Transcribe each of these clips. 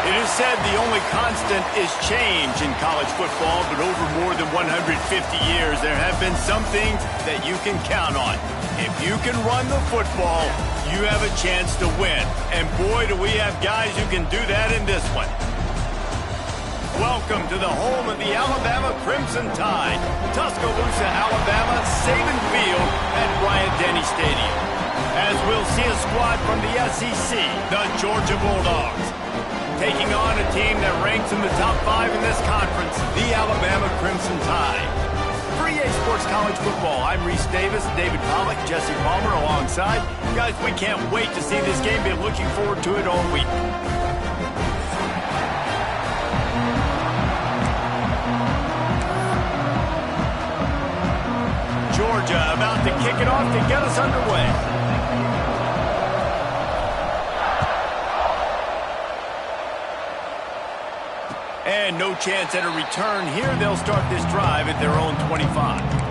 It is said the only constant is change in college football, but over more than 150 years, there have been some things that you can count on. If you can run the football, you have a chance to win. And boy, do we have guys who can do that in this one. Welcome to the home of the Alabama Crimson Tide, Tuscaloosa, Alabama, Saban Field at Bryant-Denny Stadium. As we'll see a squad from the SEC, the Georgia Bulldogs, taking on a team that ranks in the top 5 in this conference, the Alabama Crimson Tide. For EA Sports College Football, I'm Reese Davis, David Pollack, Jesse Palmer alongside. Guys, we can't wait to see this game. Been looking forward to it all week. Georgia about to kick it off to get us underway. And no chance at a return here. They'll start this drive at their own 25.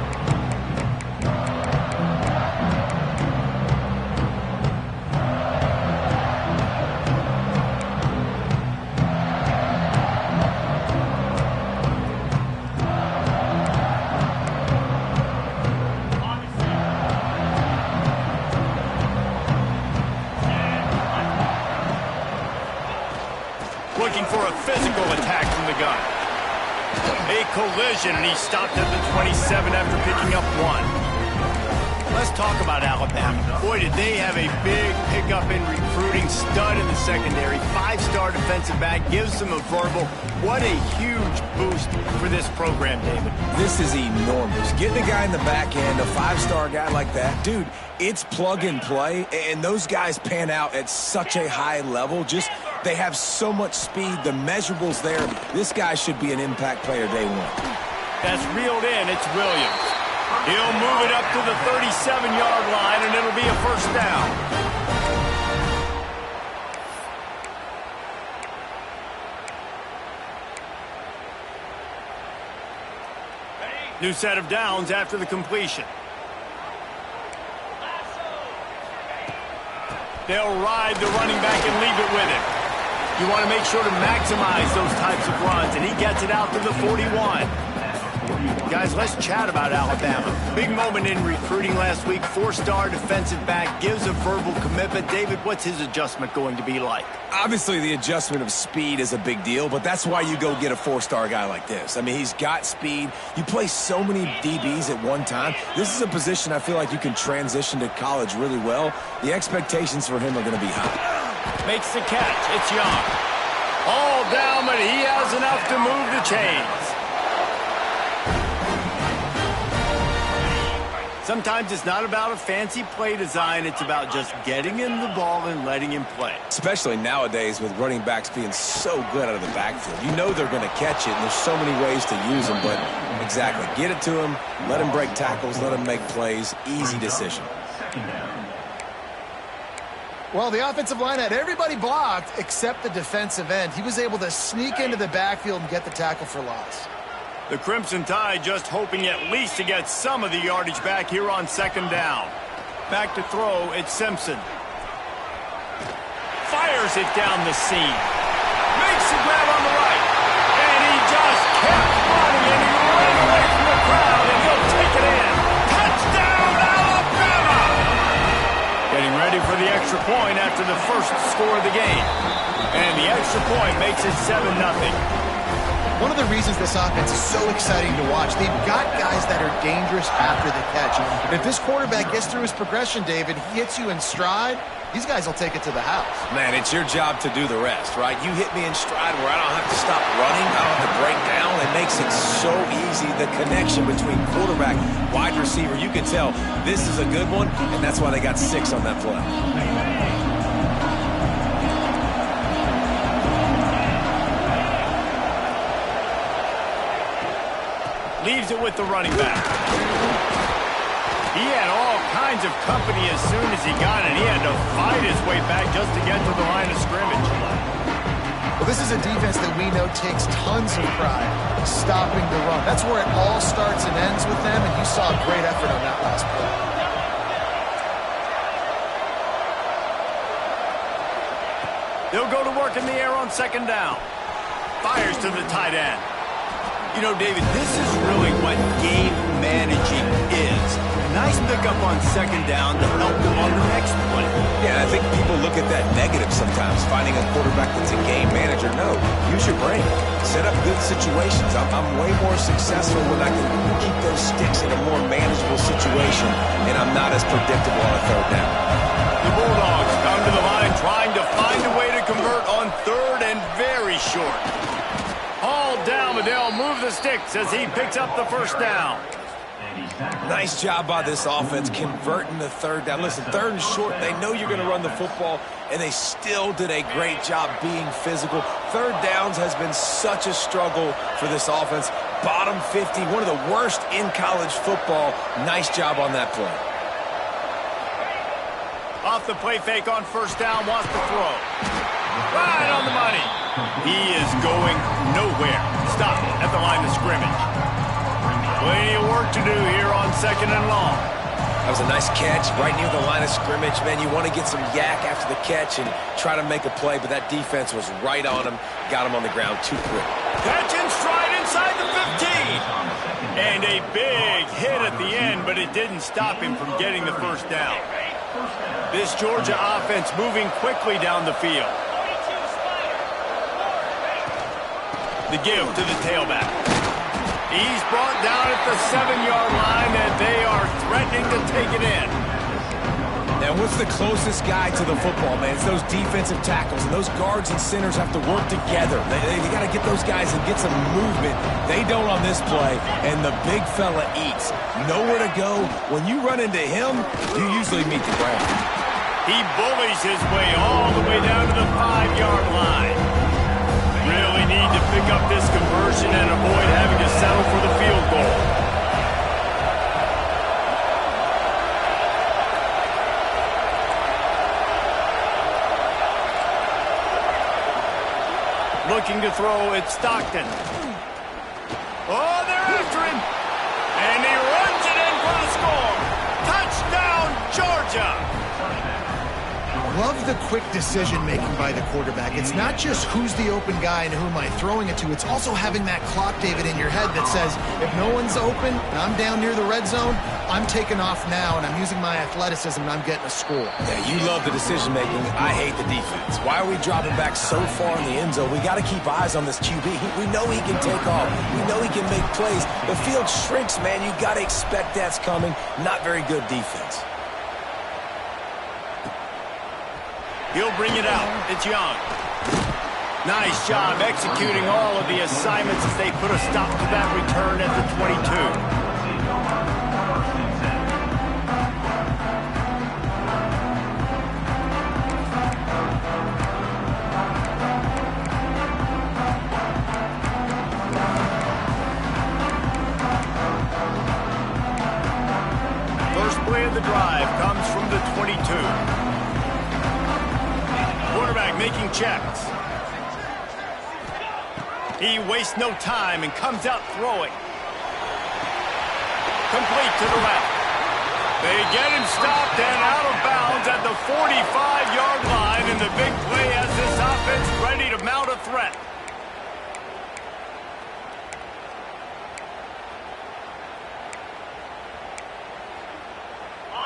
Looking for a physical attack from the gun. A collision, and he stopped at the 27 after picking up 1. Let's talk about Alabama. Boy, did they have a big pickup in recruiting. Stud in the secondary. 5-star defensive back. Gives them a verbal. What a huge boost for this program, David. This is enormous. Getting a guy in the back end, a 5-star guy like that, dude, it's plug and play, and those guys pan out at such a high level. Just they have so much speed. The measurables there. This guy should be an impact player day one. That's reeled in. It's Williams. He'll move it up to the 37-yard line, and it'll be a first down. New set of downs after the completion. They'll ride the running back and leave it with him. You want to make sure to maximize those types of runs, and he gets it out to the 41. Guys, let's chat about Alabama. Big moment in recruiting last week. 4-star defensive back, gives a verbal commitment. David, what's his adjustment going to be like? Obviously, the adjustment of speed is a big deal, but that's why you go get a 4-star guy like this. I mean, he's got speed. You play so many DBs at one time. This is a position I feel like you can transition to college really well. The expectations for him are going to be high. Makes the catch. It's Young. All down, but he has enough to move the chains. Sometimes it's not about a fancy play design. It's about just getting him the ball and letting him play. Especially nowadays with running backs being so good out of the backfield. You know they're going to catch it, and there's so many ways to use them. But exactly, get it to him, let him break tackles, let him make plays. Easy decision. Well, the offensive line had everybody blocked except the defensive end. He was able to sneak into the backfield and get the tackle for loss. The Crimson Tide just hoping at least to get some of the yardage back here on second down. Back to throw, it's Simpson. Fires it down the seam. Makes the grab on the right. And he just kept running, and he ran away from the crowd, and he'll ready for the extra point after the first score of the game. And the extra point makes it 7-0. One of the reasons this offense is so exciting to watch, they've got guys that are dangerous after the catch. And if this quarterback gets through his progression, David, he hits you in stride, these guys will take it to the house. Man, it's your job to do the rest, right? You hit me in stride where I don't have to stop running, I don't have to break down. It makes it so easy, the connection between quarterback, wide receiver. You can tell this is a good one, and that's why they got 6 on that play. Leaves it with the running back. He had all kinds of company as soon as he got it. He had to fight his way back just to get to the line of scrimmage. Well, this is a defense that we know takes tons of pride stopping the run. That's where it all starts and ends with them, and you saw a great effort on that last play. They'll go to work in the air on second down. Fires to the tight end. You know, David, this is really what game managing is. Nice pickup on second down to help them on the next play. Yeah, I think people look at that negative sometimes, finding a quarterback that's a game manager. No, use your brain. Set up good situations. I'm way more successful when I can keep those sticks in a more manageable situation, and I'm not as predictable on a third down. The Bulldogs come to the line trying to find a way to convert on third and very short. All down, but they'll move the sticks as he picks up the first down. Nice job by this offense converting the third down. Listen, third and short, they know you're going to run the football, and they still did a great job being physical. Third downs has been such a struggle for this offense. Bottom 50, one of the worst in college football. Nice job on that play. Off the play fake on first down, wants to throw. Right on the money. He is going nowhere. Stop at the line of scrimmage. Plenty of work to do here on second and long. That was a nice catch right near the line of scrimmage. Man, you want to get some yak after the catch and try to make a play, but that defense was right on him. Got him on the ground too quick. Catch in stride inside the 15. And a big hit at the end, but it didn't stop him from getting the first down. This Georgia offense moving quickly down the field. The give to the tailback. He's brought down at the 7-yard line, and they are threatening to take it in. Now, what's the closest guy to the football, man? It's those defensive tackles, and those guards and centers have to work together. They got to get those guys and get some movement. They don't on this play, and the big fella eats. Nowhere to go. When you run into him, you usually meet the ground. He bullies his way all the way down to the 5-yard line. Really need to pick up this conversion and avoid having to settle for the field goal. Looking to throw, it's Stockton. Oh, they're after him. And he runs it in for the score. Touchdown, Georgia. Love the quick decision-making by the quarterback. It's not just who's the open guy and who am I throwing it to. It's also having that clock, David, in your head that says, if no one's open and I'm down near the red zone, I'm taking off now, and I'm using my athleticism, and I'm getting a score. Yeah, you love the decision-making. I hate the defense. Why are we dropping back so far in the end zone? We got to keep eyes on this QB. We know he can take off. We know he can make plays. The field shrinks, man. You got to expect that's coming. Not very good defense. He'll bring it out. It's Young. Nice job executing all of the assignments as they put a stop to that return at the 22. First play of the drive comes from the 22. Quarterback making checks. He wastes no time and comes out throwing. Complete to the left. They get him stopped and out of bounds at the 45-yard line, and the big play has this offense ready to mount a threat.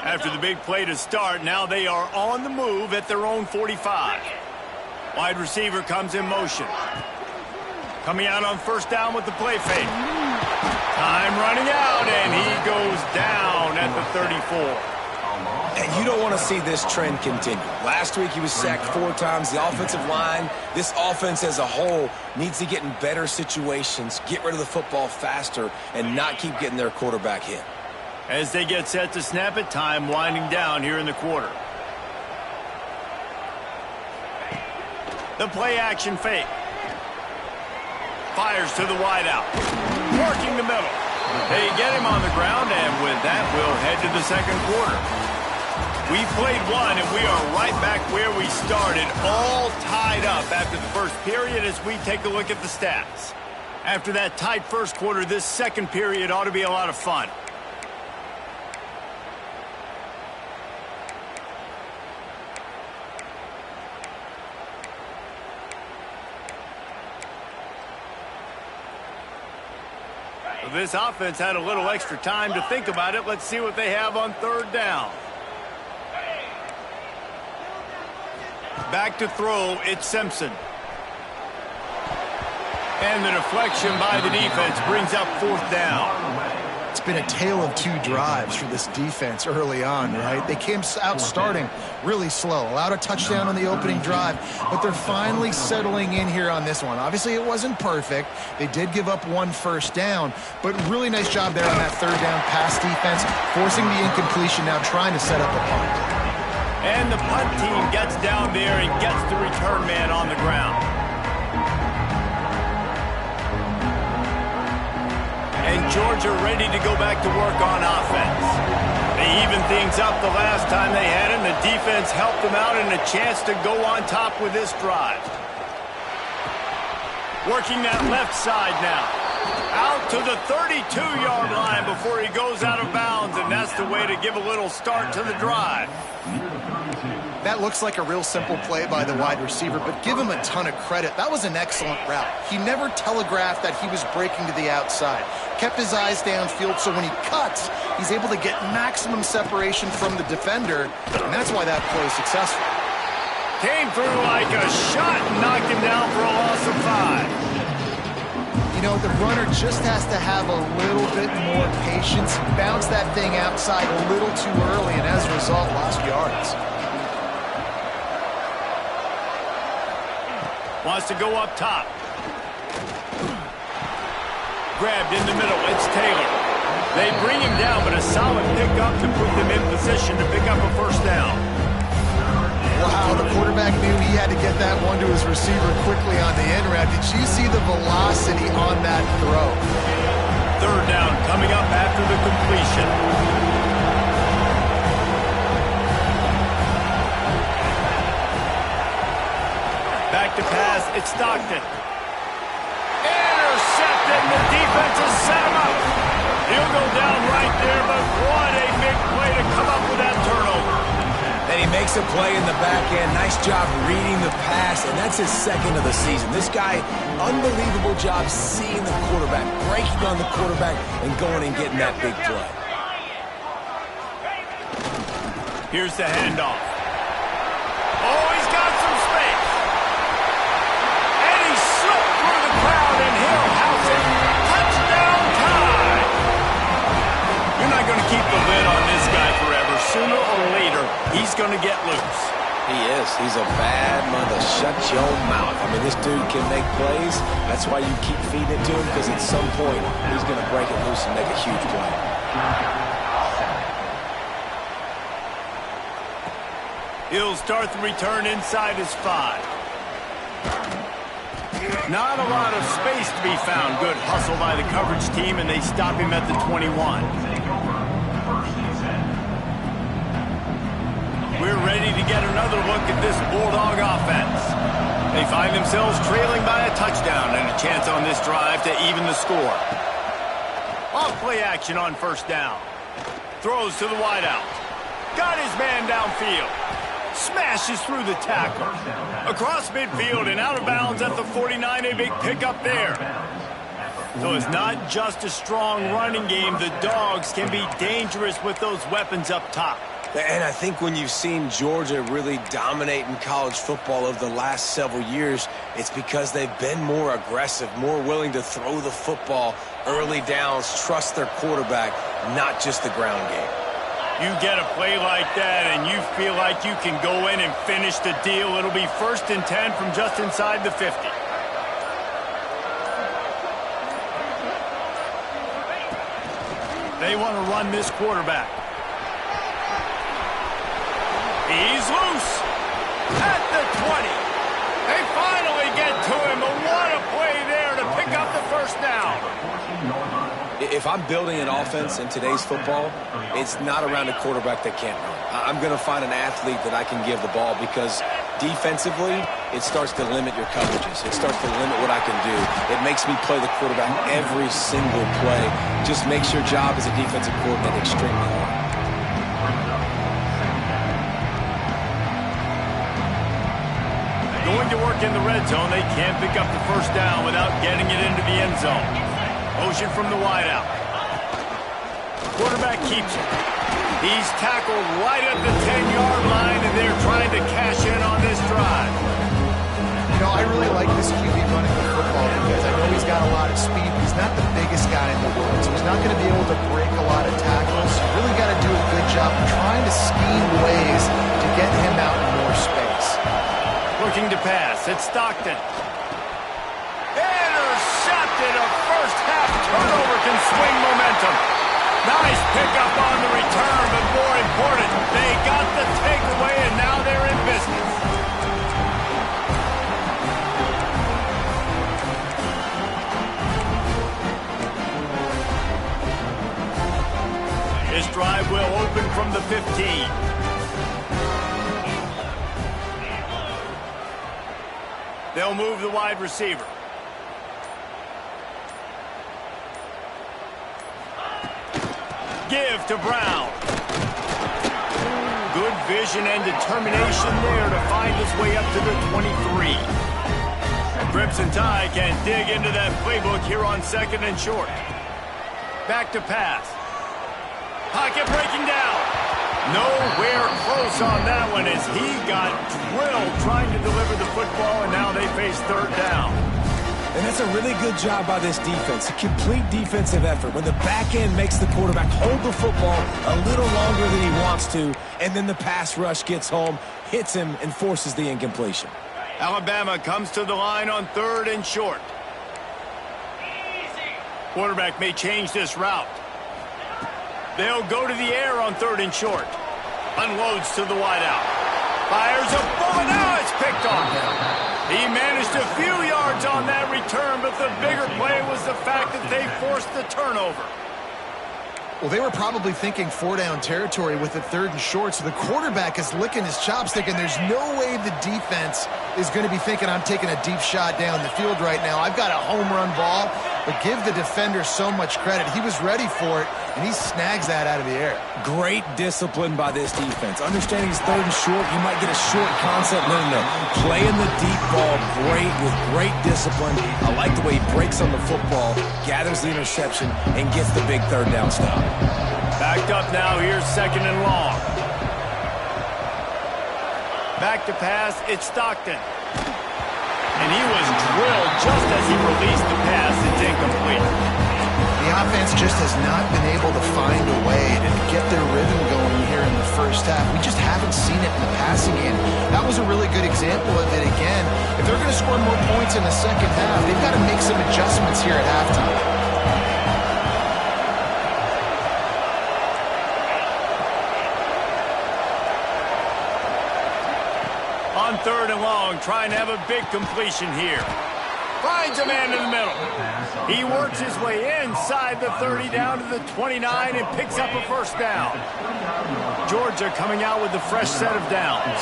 After the big play to start, now they are on the move at their own 45. Wide receiver comes in motion. Coming out on first down with the play fake. Time running out, and he goes down at the 34. And you don't want to see this trend continue. Last week he was sacked 4 times. The offensive line, this offense as a whole, needs to get in better situations, get rid of the football faster, and not keep getting their quarterback hit. As they get set to snap it, time winding down here in the quarter. The play action fake. Fires to the wideout. Working the middle. They get him on the ground, and with that, we'll head to the second quarter. We played one, and we are right back where we started, all tied up after the first period as we take a look at the stats. After that tight first quarter, this second period ought to be a lot of fun. This offense had a little extra time to think about it. Let's see what they have on third down. Back to throw, it's Simpson. And the deflection by the defense brings up fourth down. It's been a tale of 2 drives for this defense early on, right? They came out starting really slow, allowed a touchdown on the opening drive, but they're finally settling in here on this one. Obviously, it wasn't perfect. They did give up 1 first down, but really nice job there on that third down pass defense, forcing the incompletion, now trying to set up a punt. And the punt team gets down there and gets the return man on the ground. And Georgia ready to go back to work on offense. They evened things up the last time they had him. The defense helped them out and a chance to go on top with this drive. Working that left side now. Out to the 32-yard line before he goes out of bounds, and that's the way to give a little start to the drive. That looks like a real simple play by the wide receiver, but give him a ton of credit. That was an excellent route. He never telegraphed that he was breaking to the outside. Kept his eyes downfield, so when he cuts, he's able to get maximum separation from the defender, and that's why that play is successful. Came through like a shot and knocked him down for a loss of 5. You know, the runner just has to have a little bit more patience. He bounced that thing outside a little too early, and as a result, lost yards. Wants to go up top. Grabbed in the middle. It's Taylor. They bring him down, but a solid pickup to put them in position to pick up a first down. Wow, the quarterback knew he had to get that one to his receiver quickly on the end route. Did you see the velocity on that throw? Third down coming up after the completion. Back to pass, it's Stockton. Intercepted, the defense has set him up. He'll go down right there, but what a big play to come up with that turnover. And he makes a play in the back end. Nice job reading the pass, and that's his second of the season. This guy, unbelievable job seeing the quarterback, breaking on the quarterback, and going and getting that big play. Here's the handoff. Oh, he's got some space. And he slipped through the crowd, and he'll house it. Touchdown time. You're not going to keep the lid on this guy forever. Sooner or later, he's going to get loose. He is. He's a bad mother. Shut your mouth. I mean, this dude can make plays. That's why you keep feeding it to him, because at some point, he's going to break it loose and make a huge play. He'll start the return inside his 5. Not a lot of space to be found. Good hustle by the coverage team, and they stop him at the 21. We're ready to get another look at this Bulldog offense. They find themselves trailing by a touchdown and a chance on this drive to even the score. Off play action on first down. Throws to the wideout. Got his man downfield. Smashes through the tackle. Across midfield and out of bounds at the 49, a big pickup there. So it's not just a strong running game. The Dogs can be dangerous with those weapons up top. And I think when you've seen Georgia really dominate in college football over the last several years, it's because they've been more aggressive, more willing to throw the football early downs, trust their quarterback, not just the ground game. You get a play like that and you feel like you can go in and finish the deal. It'll be 1st and 10 from just inside the 50. They want to run this quarterback. He's loose at the 20. They finally get to him, but what a play there to pick up the first down. If I'm building an offense in today's football, it's not around a quarterback that can't run. I'm going to find an athlete that I can give the ball because defensively, it starts to limit your coverages. It starts to limit what I can do. It makes me play the quarterback every single play. Just makes your job as a defensive coordinator extremely hard. Going to work in the red zone. They can't pick up the first down without getting it into the end zone. Motion from the wideout. Quarterback keeps it. He's tackled right at the 10-yard line, and they're trying to cash in on this drive. You know, I really like this QB running the football because I know he's got a lot of speed, but he's not the biggest guy in the world, so he's not going to be able to break a lot of tackles. You really got to do a good job of trying to scheme ways to get him out in more space. Looking to pass. It's Stockton. Intercepted. A first-half turnover can swing momentum. Nice pickup on the return, but more important, they got the takeaway, and now they're in business. This drive will open from the 15. They'll move the wide receiver. Give to Brown. Good vision and determination there to find his way up to the 23. Crimson Tide can dig into that playbook here on 2nd and short. Back to pass. Pocket breaking down. Nowhere close on that one as he got drilled trying to deliver the football, and now they face 3rd down. And that's a really good job by this defense, a complete defensive effort. When the back end makes the quarterback hold the football a little longer than he wants to, and then the pass rush gets home, hits him, and forces the incompletion. Alabama comes to the line on 3rd and short. Quarterback may change this route. They'll go to the air on 3rd and short. Unloads to the wideout. Fires a bullet. Now it's picked off. He managed a few yards on that return, but the bigger play was the fact that they forced the turnover. Well, they were probably thinking 4-down territory with the 3rd and short, so the quarterback is licking his chops thinking there's no way the defense is going to be thinking I'm taking a deep shot down the field right now. I've got a home run ball, but give the defender so much credit. He was ready for it, and he snags that out of the air. Great discipline by this defense. Understanding he's 3rd and short, you might get a short concept. No. Playing the deep ball great with great discipline. I like the way he breaks on the football, gathers the interception, and gets the big 3rd down stop. Backed up now, here's 2nd and long. Back to pass, it's Stockton. And he was drilled just as he released the pass. It's incomplete. The offense just has not been able to find a way to get their rhythm going here in the first half. We just haven't seen it in the passing game. That was a really good example of it again. If they're going to score more points in the second half, they've got to make some adjustments here at halftime. On 3rd and long, trying to have a big completion here. Finds a man in the middle. He works his way inside the 30 down to the 29 and picks up a first down. Georgia coming out with a fresh set of downs.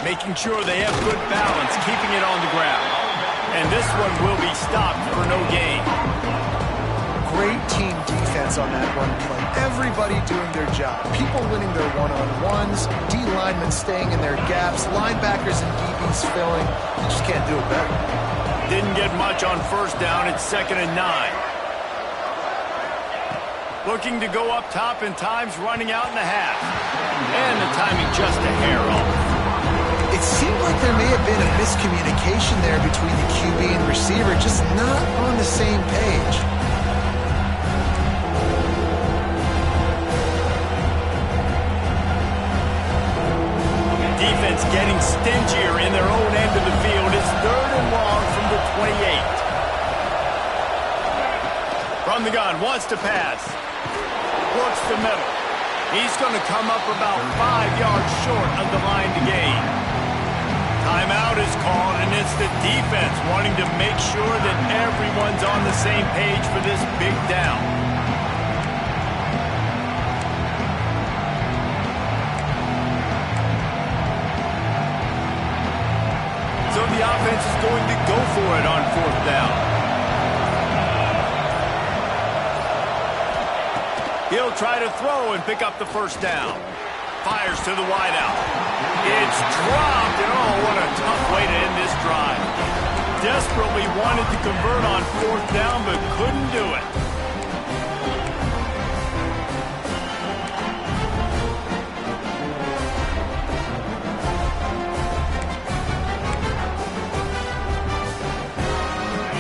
Making sure they have good balance, keeping it on the ground. And this one will be stopped for no gain. Great team defense on that run play. Everybody doing their job. People winning their one-on-ones, D-linemen staying in their gaps, linebackers and DBs filling. You just can't do it better. Didn't get much on first down. It's 2nd and 9. Looking to go up top, and time's running out in the half. And the timing just a hair off. It seemed like there may have been a miscommunication there between the QB and receiver, just not on the same page. Defense getting stingier in their own end of the field. It's 3rd and long from the 28. From the gun, wants to pass. Works the middle. He's going to come up about 5 yards short of the line to gain. Timeout is called, and it's the defense wanting to make sure that everyone's on the same page for this big down. So the offense is going to go for it on 4th down. He'll try to throw and pick up the first down. Fires to the wideout. It's dropped, and oh, what a tough way to end this drive. Desperately wanted to convert on 4th down, but couldn't do it.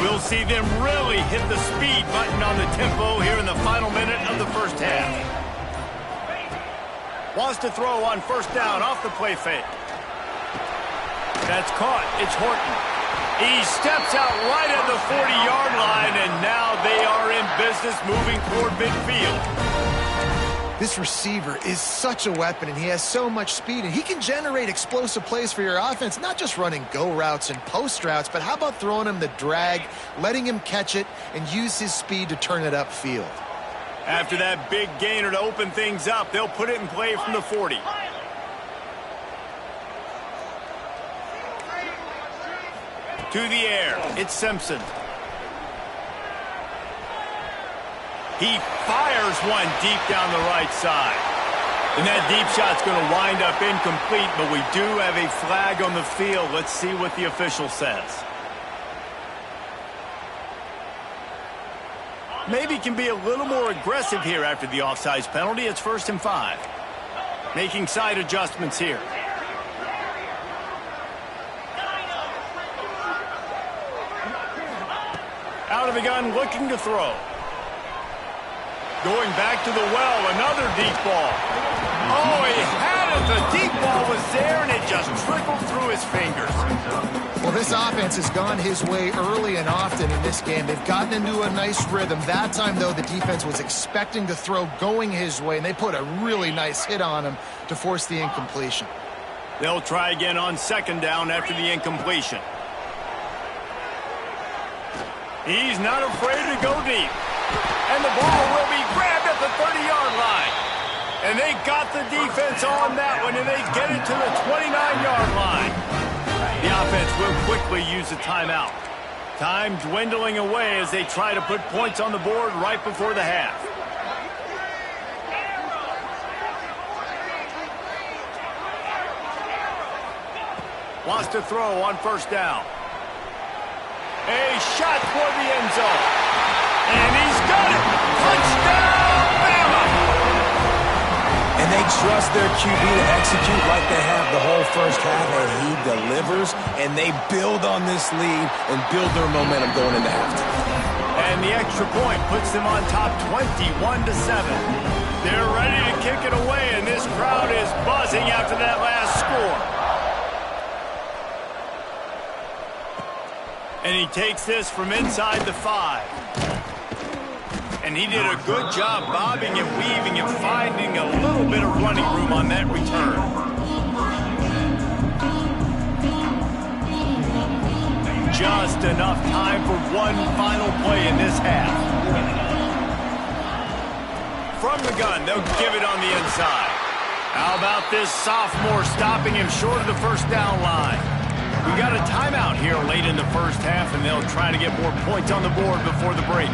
We'll see them really hit the speed button on the tempo here in the final minute of the first half. Wants to throw on 1st down off the play fake. That's caught. It's Horton. He steps out right at the 40-yard line, and now they are in business moving toward midfield. This receiver is such a weapon, and he has so much speed, and he can generate explosive plays for your offense, not just running go routes and post routes, but how about throwing him the drag, letting him catch it, and use his speed to turn it upfield. After that big gainer to open things up, they'll put it in play from the 40. To the air, it's Simpson. He fires one deep down the right side. And that deep shot's going to wind up incomplete, but we do have a flag on the field. Let's see what the official says. Maybe can be a little more aggressive here after the offsides penalty. It's 1st and 5. Making side adjustments here. Out of the gun, looking to throw. Going back to the well, another deep ball. Oh, he had it. The deep ball was there, and it just trickled through his fingers. Well, this offense has gone his way early and often in this game. They've gotten into a nice rhythm. That time, though, the defense was expecting to throw going his way, and they put a really nice hit on him to force the incompletion. They'll try again on 2nd down after the incompletion. He's not afraid to go deep. And the ball will be grabbed at the 30-yard line. And they got the defense on that one, and they get it to the 29-yard line. The offense will quickly use a timeout. Time dwindling away as they try to put points on the board right before the half. Wants to throw on 1st down. A shot toward the end zone. And he's got it. Touchdown, Bama! And they trust their QB to execute like they have the whole first half, and he delivers, and they build on this lead and build their momentum going into halftime. And the extra point puts them on top 21-7. They're ready to kick it away, and this crowd is buzzing after that last score. And he takes this from inside the 5. And he did a good job bobbing and weaving and finding a little bit of running room on that return. Just enough time for one final play in this half. From the gun, they'll give it on the inside. How about this sophomore stopping him short of the 1st down line? We got a timeout here late in the first half, and they'll try to get more points on the board before the break.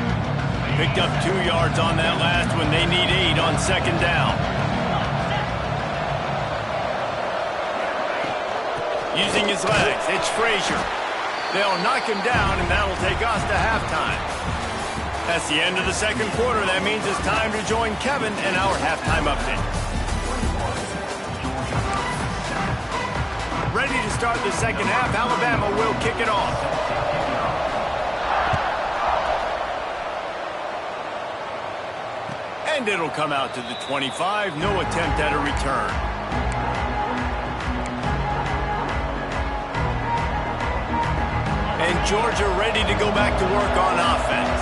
Picked up 2 yards on that last one. They need 8 on 2nd down. Using his legs, it's Frazier. They'll knock him down, and that'll take us to halftime. That's the end of the second quarter. That means it's time to join Kevin in our halftime update. Ready to start the second half. Alabama will kick it off. And it'll come out to the 25. No attempt at a return. And Georgia ready to go back to work on offense.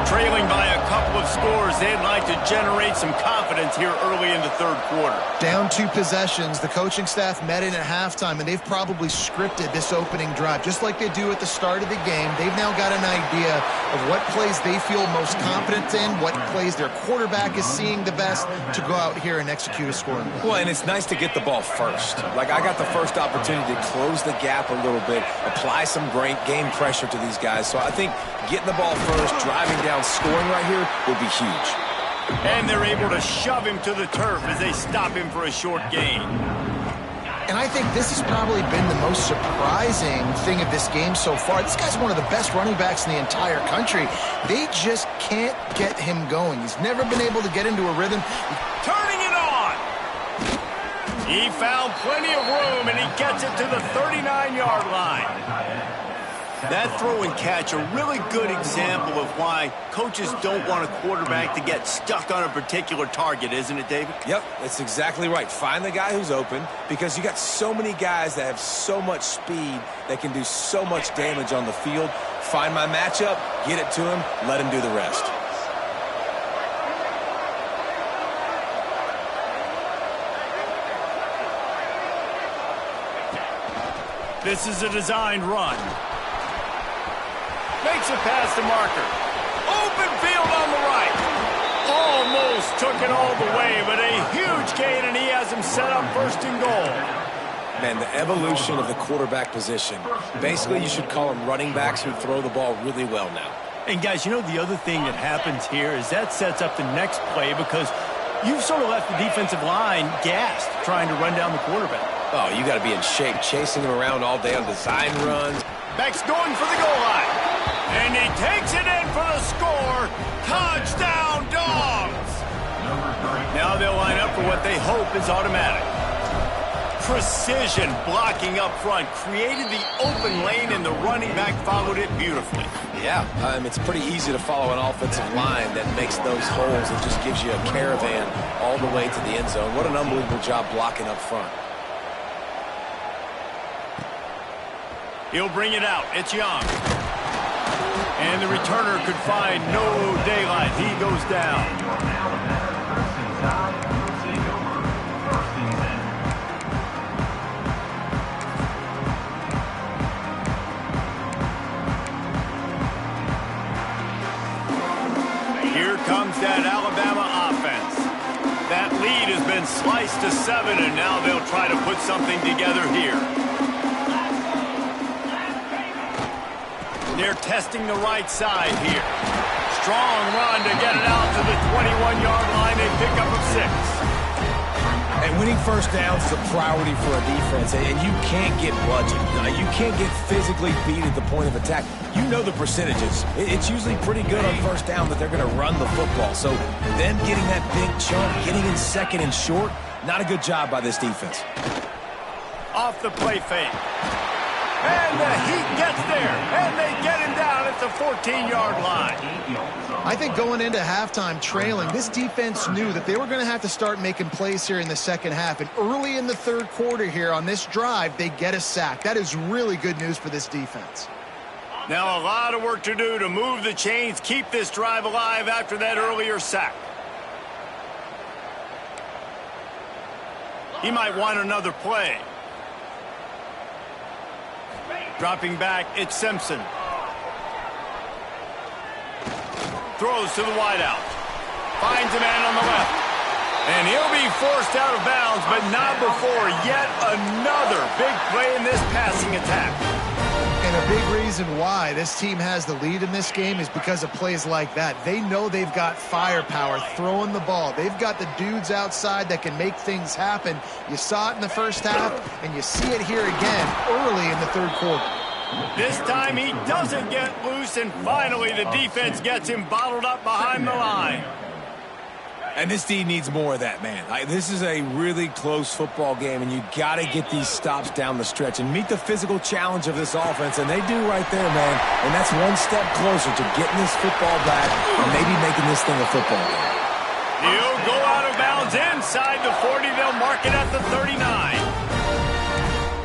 Trailing by a couple of scores, they'd like to generate some confidence here early in the third quarter. Down 2 possessions, the coaching staff met in at halftime, and they've probably scripted this opening drive, just like they do at the start of the game. They've now got an idea of what plays they feel most confident in, what plays their quarterback is seeing the best to go out here and execute a score. Well, and it's nice to get the ball first. Like, I got the first opportunity to close the gap a little bit, apply some great game pressure to these guys. So I think getting the ball first, driving down, scoring right here will be huge. And they're able to shove him to the turf as they stop him for a short gain. And I think this has probably been the most surprising thing of this game so far. This guy's one of the best running backs in the entire country. They just can't get him going. He's never been able to get into a rhythm. Turning it on! He found plenty of room, and he gets it to the 39-yard line. That throw and catch, a really good example of why coaches don't want a quarterback to get stuck on a particular target, isn't it, David? Yep, that's exactly right. Find the guy who's open, because you got so many guys that have so much speed that can do so much damage on the field. Find my matchup, get it to him, let him do the rest. This is a designed run. Makes it past the marker. Open field on the right. Almost took it all the way, but a huge gain, and he has him set up first and goal. Man, the evolution of the quarterback position. Basically, you should call them running backs who throw the ball really well now. And, guys, you know the other thing that happens here is that sets up the next play, because you've sort of left the defensive line gassed trying to run down the quarterback. Oh, you got to be in shape, chasing him around all day on design runs. Beck's going for the goal line. And he takes it in for the score. Touchdown, Dogs! Now they'll line up for what they hope is automatic. Precision blocking up front created the open lane, and the running back followed it beautifully. Yeah, it's pretty easy to follow an offensive line that makes those holes and just gives you a caravan all the way to the end zone. What an unbelievable job blocking up front. He'll bring it out. It's Young. And the returner could find no daylight. He goes down. Here comes that Alabama offense. That lead has been sliced to 7, and now they'll try to put something together here. They're testing the right side here. Strong run to get it out to the 21-yard line. They pick up of 6. And winning first downs is a priority for a defense, and you can't get bludgeoned. You can't get physically beat at the point of attack. You know the percentages. It's usually pretty good on first down that they're going to run the football. So them getting that big chunk, getting in second and short, not a good job by this defense. Off the play fake. And the Heat gets there, and they get him down at the 14-yard line. I think going into halftime trailing, this defense knew that they were going to have to start making plays here in the second half. And early in the third quarter here on this drive, they get a sack. That is really good news for this defense. Now a lot of work to do to move the chains, keep this drive alive after that earlier sack. He might want another play. Dropping back, it's Simpson. Throws to the wideout. Finds a man on the left. And he'll be forced out of bounds, but not before yet another big play in this passing attack. And a big reason why this team has the lead in this game is because of plays like that. They know they've got firepower throwing the ball. They've got the dudes outside that can make things happen. You saw it in the first half, and you see it here again early in the third quarter. This time he doesn't get loose, and finally the defense gets him bottled up behind the line. And this D needs more of that, man. This is a really close football game, and you got to get these stops down the stretch and meet the physical challenge of this offense, and they do right there, man. And that's one step closer to getting this football back and maybe making this thing a football game. He'll go out of bounds inside the 40. They'll mark it at the 39.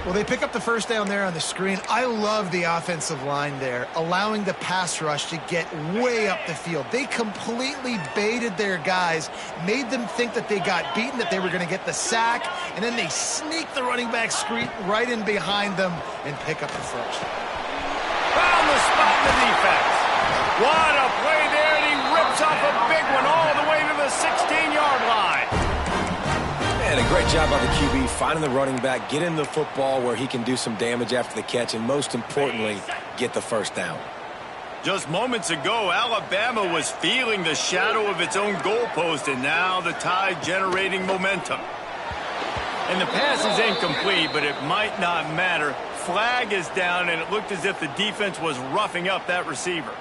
Well, they pick up the first down there on the screen. I love the offensive line there, allowing the pass rush to get way up the field. They completely baited their guys, made them think that they got beaten, that they were going to get the sack, and then they sneak the running back screen right in behind them and pick up the first. Found the spot in the defense. What a play there, and he rips off a big one all the way to the 16-yard line. And a great job by the QB finding the running back, getting the football where he can do some damage after the catch, and most importantly, get the first down. Just moments ago, Alabama was feeling the shadow of its own goalpost, and now the Tide generating momentum. And the pass is incomplete, but it might not matter. Flag is down, and it looked as if the defense was roughing up that receiver.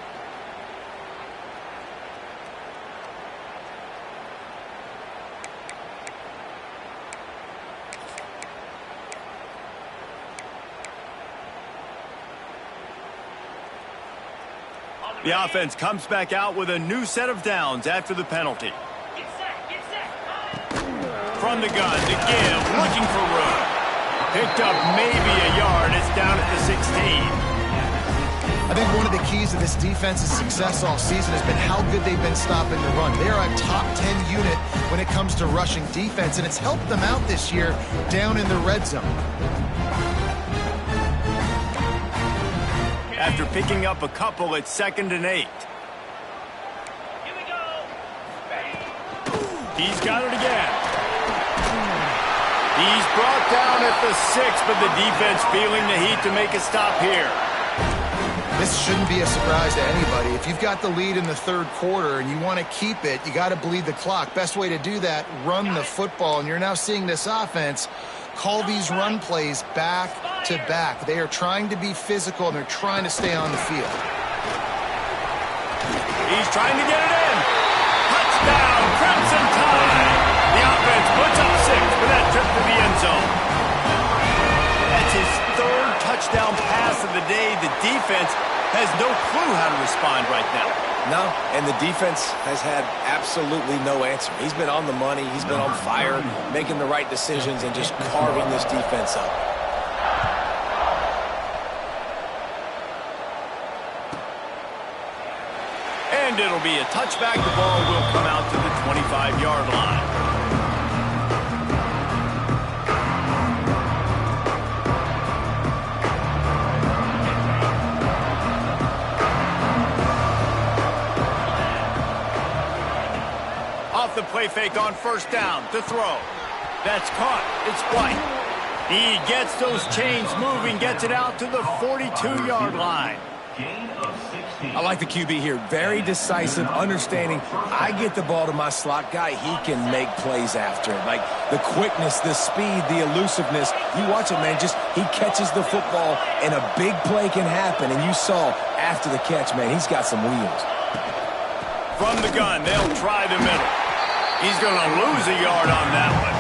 The offense comes back out with a new set of downs after the penalty. From the gun to give, looking for room. Picked up maybe a yard. It's down at the 16. I think one of the keys to this defense's success all season has been how good they've been stopping the run. They are a top 10 unit when it comes to rushing defense, and it's helped them out this year down in the red zone. After picking up a couple at 2nd and 8. Here we go. He's got it again. He's brought down at the 6, but the defense feeling the heat to make a stop here. This shouldn't be a surprise to anybody. If you've got the lead in the third quarter and you want to keep it, you got to bleed the clock. Best way to do that, run the football. And you're now seeing this offense call these run plays back to back. They are trying to be physical, and they're trying to stay on the field. He's trying to get it in. Touchdown, Crimson Tide. The offense puts up 6 for that trip to the end zone. That's his 3rd touchdown pass of the day. The defense has no clue how to respond right now. No, and the defense has had absolutely no answer. He's been on the money. He's been on fire, making the right decisions and just carving this defense up. And it'll be a touchback. The ball will come out to the 25-yard line. Off the play fake on first down to throw. That's caught. It's White. He gets those chains moving, gets it out to the 42-yard line. I like the QB here. Very decisive, understanding. I get the ball to my slot guy. He can make plays after it. Like the quickness, the speed, the elusiveness. You watch it, man. Just he catches the football, and a big play can happen. And you saw after the catch, man, he's got some wheels. From the gun, they'll try the middle. He's going to lose a yard on that one.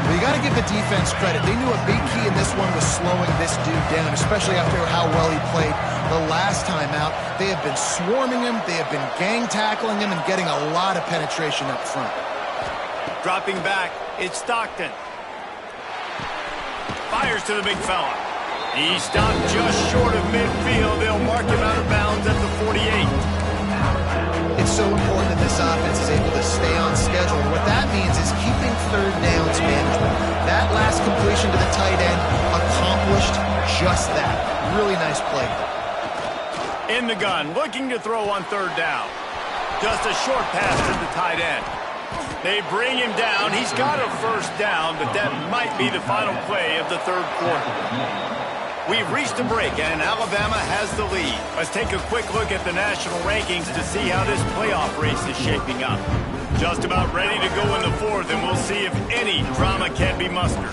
Well, you got to give the defense credit. They knew a big key in this one was slowing this dude down, especially after how well he played the last time out. They have been swarming him. They have been gang tackling him and getting a lot of penetration up front. Dropping back, it's Stockton. Fires to the big fella. He stopped just short of midfield. They'll mark him out of bounds at the 48. It's so important that this offense is able to stay on schedule. What that means is keeping third downs management. That last completion to the tight end accomplished just that. Really nice play. In the gun, looking to throw on third down. Just a short pass to the tight end. They bring him down. He's got a first down, but that might be the final play of the third quarter. We've reached a break, and Alabama has the lead. Let's take a quick look at the national rankings to see how this playoff race is shaping up. Just about ready to go in the fourth, and we'll see if any drama can be mustered.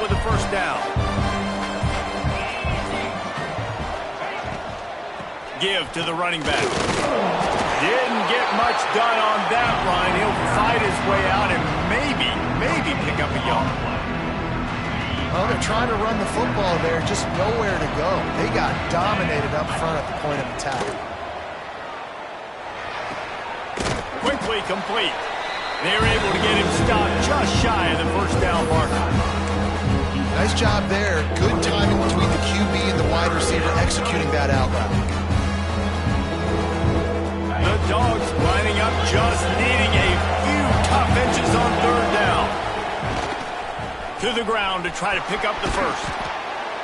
with a first down. Give to the running back. Didn't get much done on that line. He'll fight his way out and maybe pick up a yard. Well, they're trying to run the football there, just nowhere to go. They got dominated up front at the point of attack. Quickly complete. They're able to get him stopped just shy of the first down marker. Nice job there. Good timing between the QB and the wide receiver executing that out route. The Dogs lining up, just needing a few tough inches on third down. To the ground to try to pick up the first.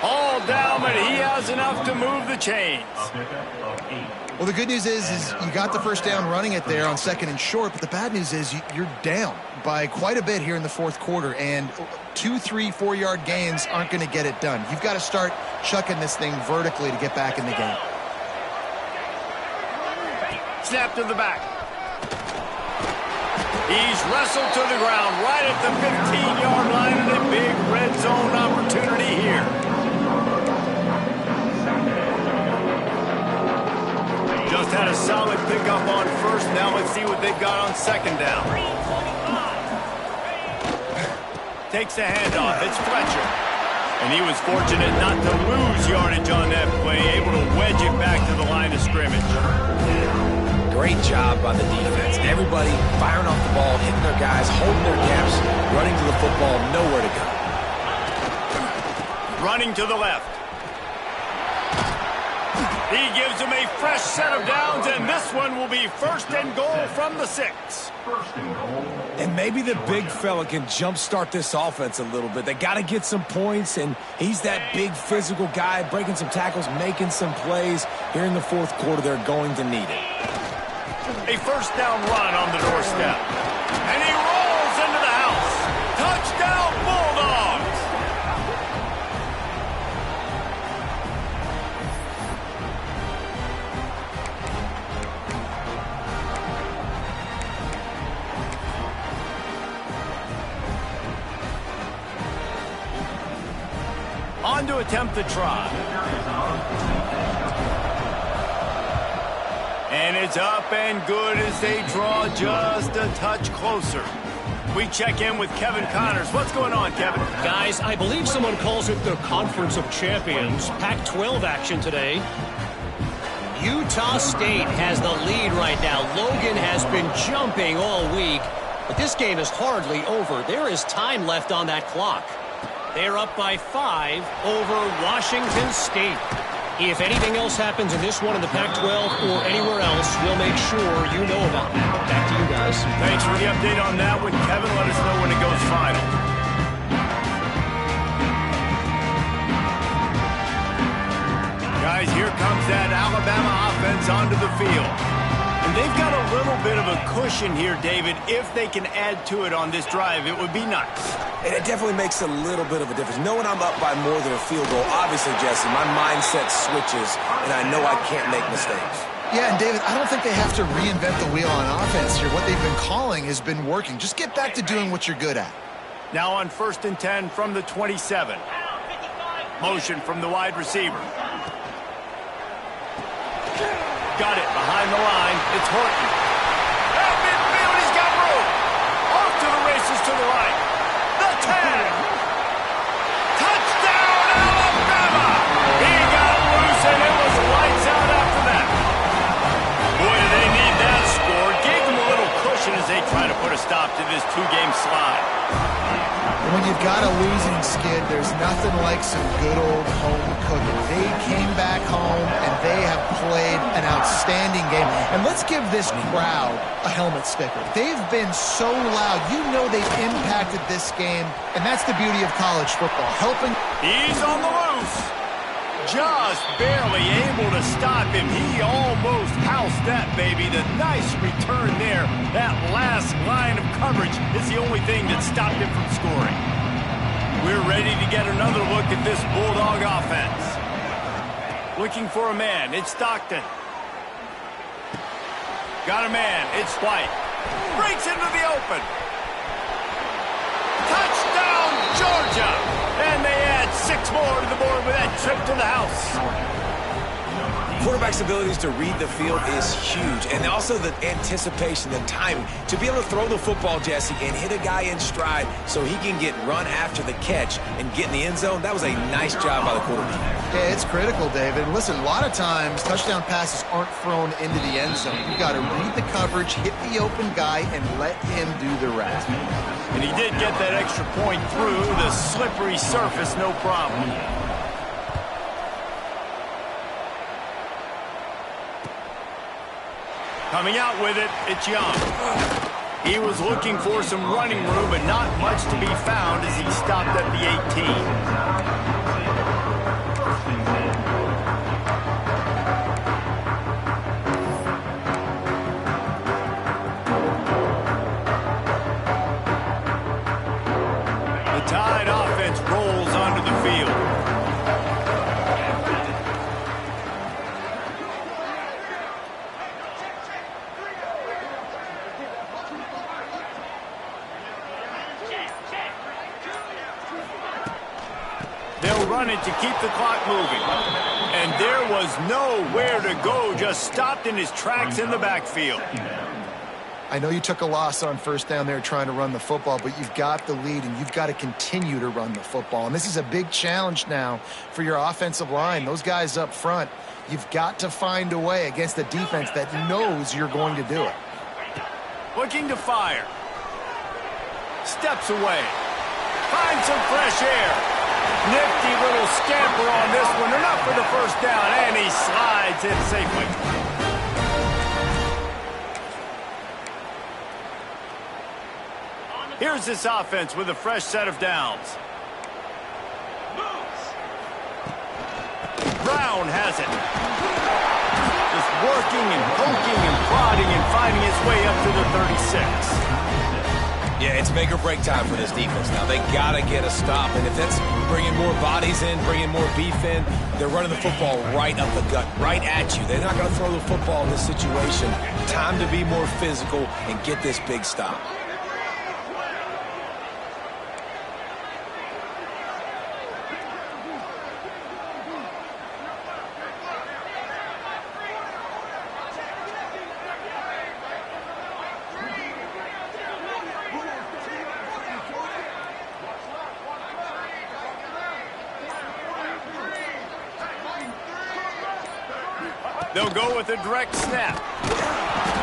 All down, but he has enough to move the chains. Well, the good news is you got the first down running it there on 2nd and short, but the bad news is you're down by quite a bit here in the fourth quarter, and 2, 3, 4-yard gains aren't going to get it done. You've got to start chucking this thing vertically to get back in the game. Snap to the back. He's wrestled to the ground right at the 15-yard line, and a big red zone opportunity here. Just had a solid pickup on first. Now let's see what they've got on second down. Takes the handoff. It's Fletcher. And he was fortunate not to lose yardage on that play, able to wedge it back to the line of scrimmage. Great job by the defense. Everybody firing off the ball, hitting their guys, holding their gaps, running to the football, nowhere to go. Running to the left. He gives him a fresh set of downs, and this one will be 1st and goal from the 6. And maybe the big fella can jumpstart this offense a little bit. They got to get some points, and he's that big physical guy, breaking some tackles, making some plays. Here in the fourth quarter, they're going to need it. A first down run on the doorstep. And he rolls into the house. Touchdown, Bulldogs! On to attempt the try. And it's up and good as they draw just a touch closer. We check in with Kevin Connors. What's going on, Kevin? Guys, I believe someone calls it the Conference of Champions. Pac-12 action today. Utah State has the lead right now. Logan has been jumping all week, but this game is hardly over. There is time left on that clock. They're up by 5 over Washington State. If anything else happens in this one in the Pac-12 or anywhere else, we'll make sure you know about it. Back to you guys. Thanks for the update on that one, Kevin. Let us know when it goes final. Guys, here comes that Alabama offense onto the field. And they've got a little bit of a cushion here, David. If they can add to it on this drive, it would be nice. And it definitely makes a little bit of a difference. Knowing I'm up by more than a field goal, obviously, Jesse, my mindset switches, and I know I can't make mistakes. Yeah, and David, I don't think they have to reinvent the wheel on offense here. What they've been calling has been working. Just get back to doing what you're good at. Now on 1st and 10 from the 27. Motion from the wide receiver. Got it behind the line. It's Horton. At midfield, he's got room. Off to the races to the right. The 10. Touchdown, Alabama. He got loose, and it was lights out after that. Boy, do they need that score. Gave them a little cushion as they try to put a stop to this 2-game slide. When you've got a losing skid, there's nothing like some good old home cooking. They came back home, and they have played an outstanding game. And let's give this crowd a helmet sticker. They've been so loud. You know they've impacted this game, and that's the beauty of college football, helping. He's on the loose. Just barely able to stop him. He almost housed that baby. The nice return there. That last line of coverage is the only thing that stopped him from scoring. We're ready to get another look at this Bulldog offense. Looking for a man. It's Stockton. Got a man. It's White. Breaks into the open. Touchdown, Georgia. And going with that trip to the house. Quarterback's abilities to read the field is huge, and also the anticipation, the timing. To be able to throw the football, Jesse, and hit a guy in stride so he can get run after the catch and get in the end zone, that was a nice job by the quarterback. Yeah, it's critical, David. And listen, a lot of times touchdown passes aren't thrown into the end zone. You've got to read the coverage, hit the open guy, and let him do the rest. And he did get that extra point through the slippery surface, no problem. Coming out with it, it's Young. He was looking for some running room, but not much to be found as he stopped at the 18. The Tide offense rolls onto the field. They'll run it to keep the clock moving. And there was nowhere to go, just stopped in his tracks in the backfield. I know you took a loss on first down there trying to run the football, but you've got the lead, and you've got to continue to run the football. And this is a big challenge now for your offensive line. Those guys up front, you've got to find a way against a defense that knows you're going to do it. Looking to fire. Steps away. Finds some fresh air. Nifty little scamper on this one. Enough for the first down, and he slides in safely. Here's this offense with a fresh set of downs. Brown has it. Just working and poking and prodding and finding his way up to the 36. Yeah, it's make or break time for this defense now. They got to get a stop, and if that's bringing more bodies in, bringing more beef in, they're running the football right up the gut, right at you. They're not going to throw the football in this situation. Time to be more physical and get this big stop. They'll go with a direct snap.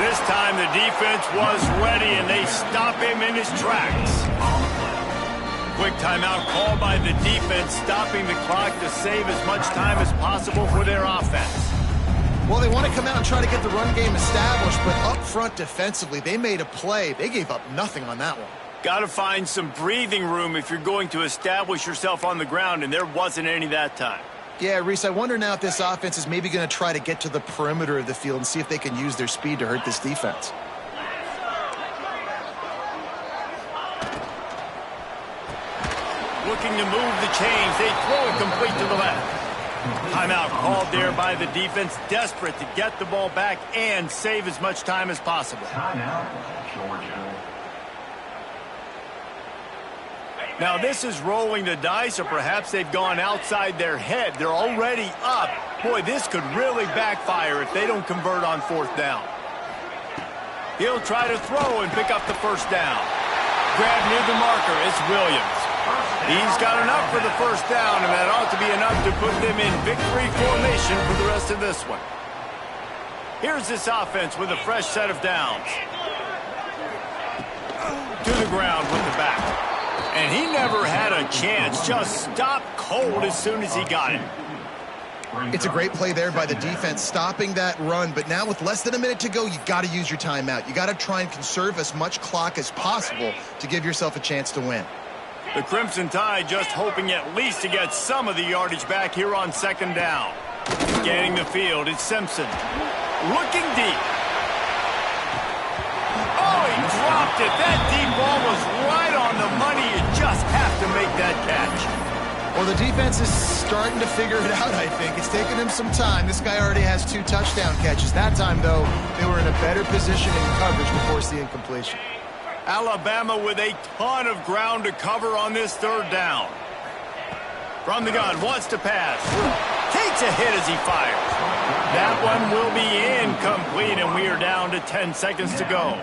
This time the defense was ready, and they stop him in his tracks. Quick timeout called by the defense, stopping the clock to save as much time as possible for their offense. Well, they want to come out and try to get the run game established, but up front defensively, they made a play. They gave up nothing on that one. Got to find some breathing room if you're going to establish yourself on the ground, and there wasn't any that time. Yeah, Reese, I wonder now if this offense is maybe going to try to get to the perimeter of the field and see if they can use their speed to hurt this defense. Looking to move the chains. They throw it complete to the left. Timeout called there by the defense, desperate to get the ball back and save as much time as possible. Timeout, Georgia. Now this is rolling the dice, or perhaps they've gone outside their head. They're already up. Boy, this could really backfire if they don't convert on fourth down. He'll try to throw and pick up the first down. Grab near the marker, it's Williams. He's got enough for the first down, and that ought to be enough to put them in victory formation for the rest of this one. Here's this offense with a fresh set of downs. To the ground with the back. And he never had a chance, just stopped cold as soon as he got it. It's a great play there by the defense, stopping that run. But now with less than a minute to go, you got to use your timeout. You got to try and conserve as much clock as possible to give yourself a chance to win. The Crimson Tide just hoping at least to get some of the yardage back here on second down. Scanning the field, it's Simpson. Looking deep. Oh, he dropped it. That deep ball was right on the money. You just have to make that catch. Well, the defense is starting to figure it out, I think. It's taken him some time. This guy already has 2 touchdown catches. That time, though, they were in a better position in coverage to force the incompletion. Alabama with a ton of ground to cover on this third down. From the gun, wants to pass. Takes a hit as he fires. That one will be incomplete, and we are down to 10 seconds to go.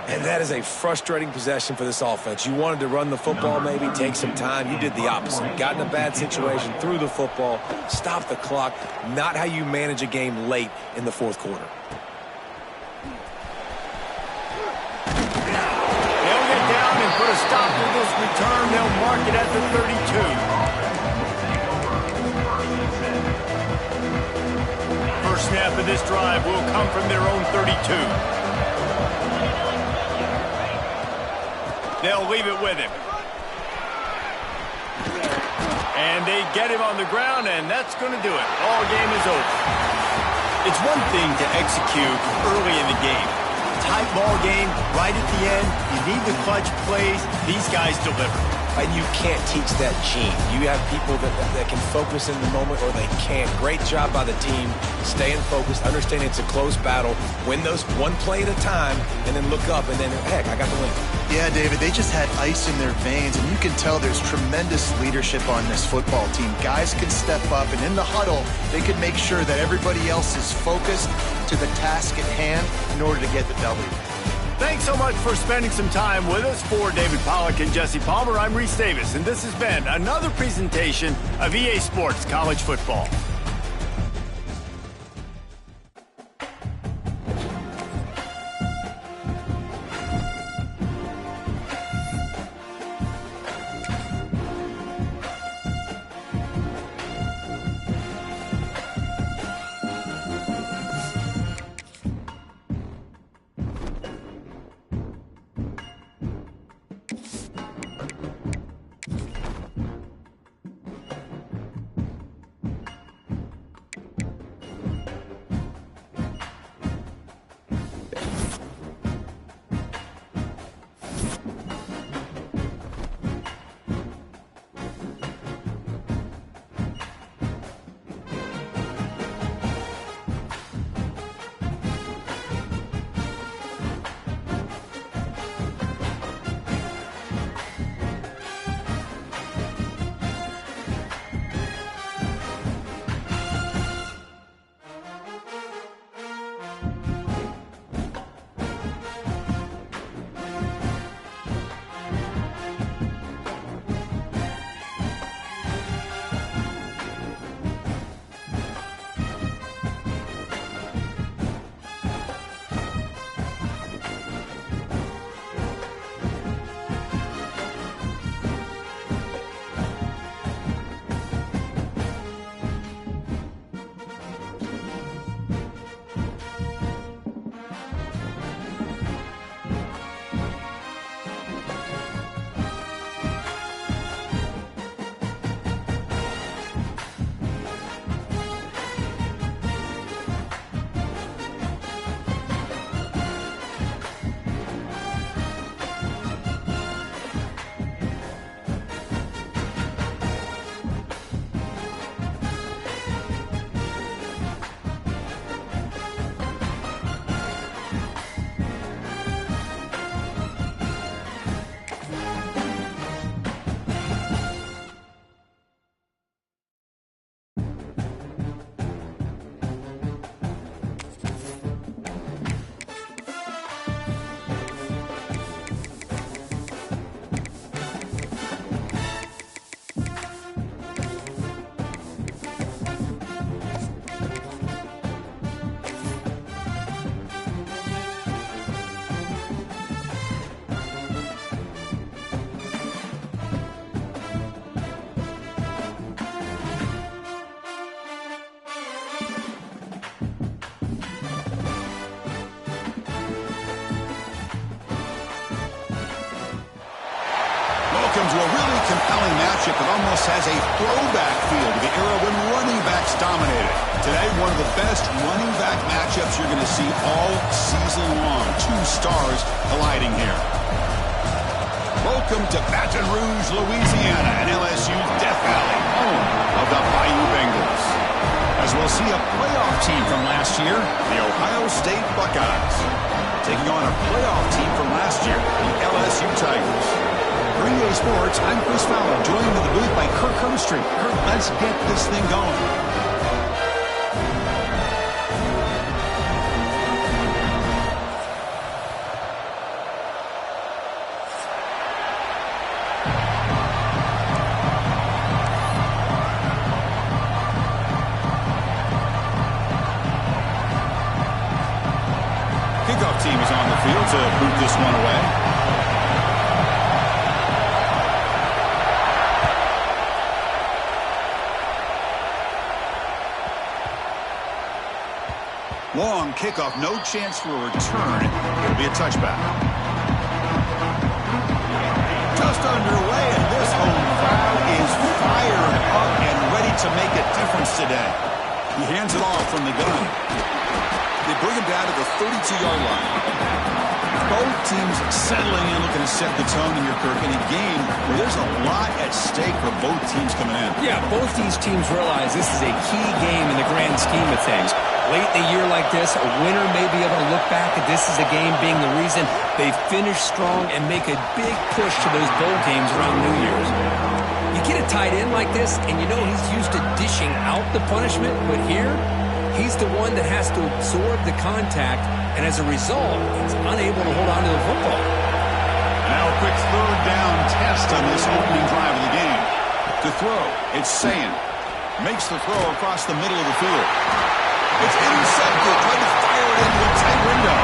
And that is a frustrating possession for this offense. You wanted to run the football, maybe take some time. You did the opposite. Got in a bad situation, threw the football, stopped the clock. Not how you manage a game late in the fourth quarter. They'll get down and put a stop to this return. They'll mark it at the 32. First snap of this drive will come from their own 32. They'll leave it with him. And they get him on the ground, and that's going to do it. All game is over. It's one thing to execute early in the game. Tight ball game, right at the end. You need the clutch plays. These guys deliver. And you can't teach that gene. You have people that can focus in the moment or they can't. Great job by the team, staying focused, understanding it's a close battle, win those one play at a time, and then look up, and then, heck, I got the win. Yeah, David, they just had ice in their veins, and you can tell there's tremendous leadership on this football team. Guys can step up, and in the huddle, they could make sure that everybody else is focused to the task at hand in order to get the W. Thanks so much for spending some time with us. For David Pollack and Jesse Palmer, I'm Reese Davis, and this has been another presentation of EA Sports College Football. Welcome to a really compelling matchup that almost has a throwback feel to the era when running backs dominated. Today, one of the best running back matchups you're going to see all season long. Two stars colliding here. Welcome to Baton Rouge, Louisiana, and LSU's Death Valley, home of the Bayou Bengals. As we'll see a playoff team from last year, the Ohio State Buckeyes, taking on a playoff team from last year, the LSU Tigers. For EA Sports, I'm Chris Fowler, joined in the booth by Kirk chemistry. Kirk, let's get this thing going. Kickoff team is on the field to boot this one away. Long kickoff, no chance for a return. It'll be a touchback. Just underway, and this home crowd is fired up and ready to make a difference today. He hands it off from the gun. They bring him down to the 32-yard line. Both teams settling in, looking to set the tone in your Kirk in a game where there's a lot at stake for both teams coming in. Yeah, both these teams realize this is a key game in the grand scheme of things. Late in a year like this, a winner may be able to look back at this as a game being the reason they finish strong and make a big push to those bowl games around New Year's. You get a tight end like this, and you know he's used to dishing out the punishment, but here, he's the one that has to absorb the contact, and as a result, he's unable to hold on to the football. Now a quick third down test on this opening drive of the game. To throw, it's Sayin. Makes the throw across the middle of the field. It's intercepted, trying to fire it into a tight window.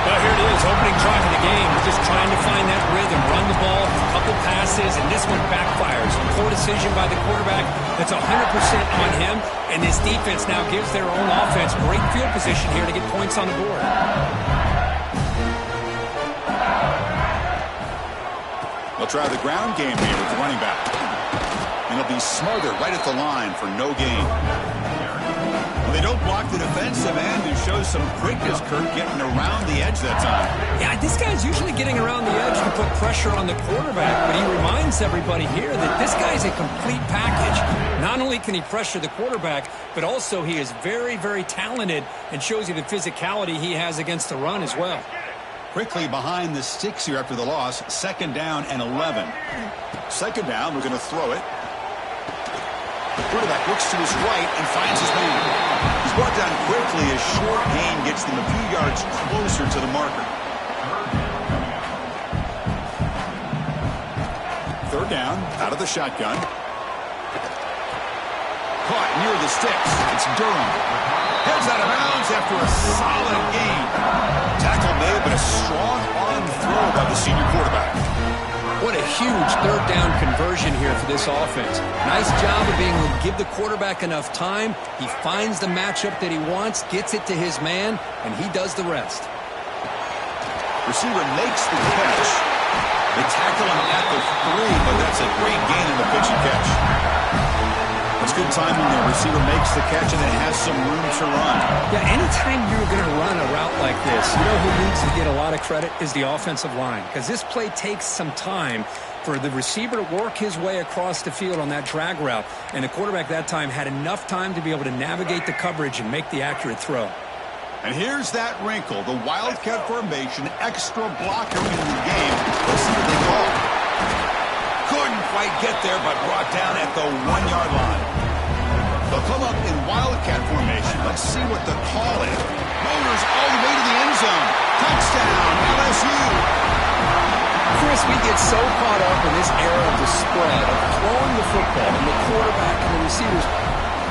Well, here it is, opening drive of the game. We're just trying to find that rhythm, run the ball, a couple passes, and this one backfires. Poor decision by the quarterback. That's 100% on him, and this defense now gives their own offense great field position here to get points on the board. They'll try the ground game here with the running back. And he'll be smothered right at the line for no gain. They don't block the defensive end and show some quickness, Kirk, getting around the edge that time. Yeah, this guy's usually getting around the edge to put pressure on the quarterback, but he reminds everybody here that this guy's a complete package. Not only can he pressure the quarterback, but also he is very, very talented and shows you the physicality he has against the run as well. Quickly behind the sticks here after the loss, 2nd down and 11. 2nd down, we're going to throw it. The quarterback looks to his right and finds his man. He's brought down quickly as short gain gets them a few yards closer to the marker. 3rd down, out of the shotgun. Caught near the sticks. It's Durham. Heads out of bounds after a solid gain. Tackle made, but a strong arm throw by the senior quarterback. What a huge 3rd down conversion here for this offense. Nice job of being able to give the quarterback enough time. He finds the matchup that he wants, gets it to his man, and he does the rest. Receiver makes the catch. They tackle him at the 3, but that's a great gain in the pitch and catch. It's good timing there. Receiver makes the catch and then has some room to run. Yeah, anytime you're going to run a route like this, you know who needs to get a lot of credit is the offensive line, because this play takes some time for the receiver to work his way across the field on that drag route, and the quarterback that time had enough time to be able to navigate the coverage and make the accurate throw. And here's that wrinkle, the Wildcat formation, extra blocker in the game. Let's see what they call. Couldn't quite get there, but brought down at the 1-yard line. They'll come up in Wildcat formation. Let's see what the call is. Motors all the way to the end zone. Touchdown, LSU. Chris, we get so caught up in this era of the spread, of throwing the football and the quarterback and the receivers.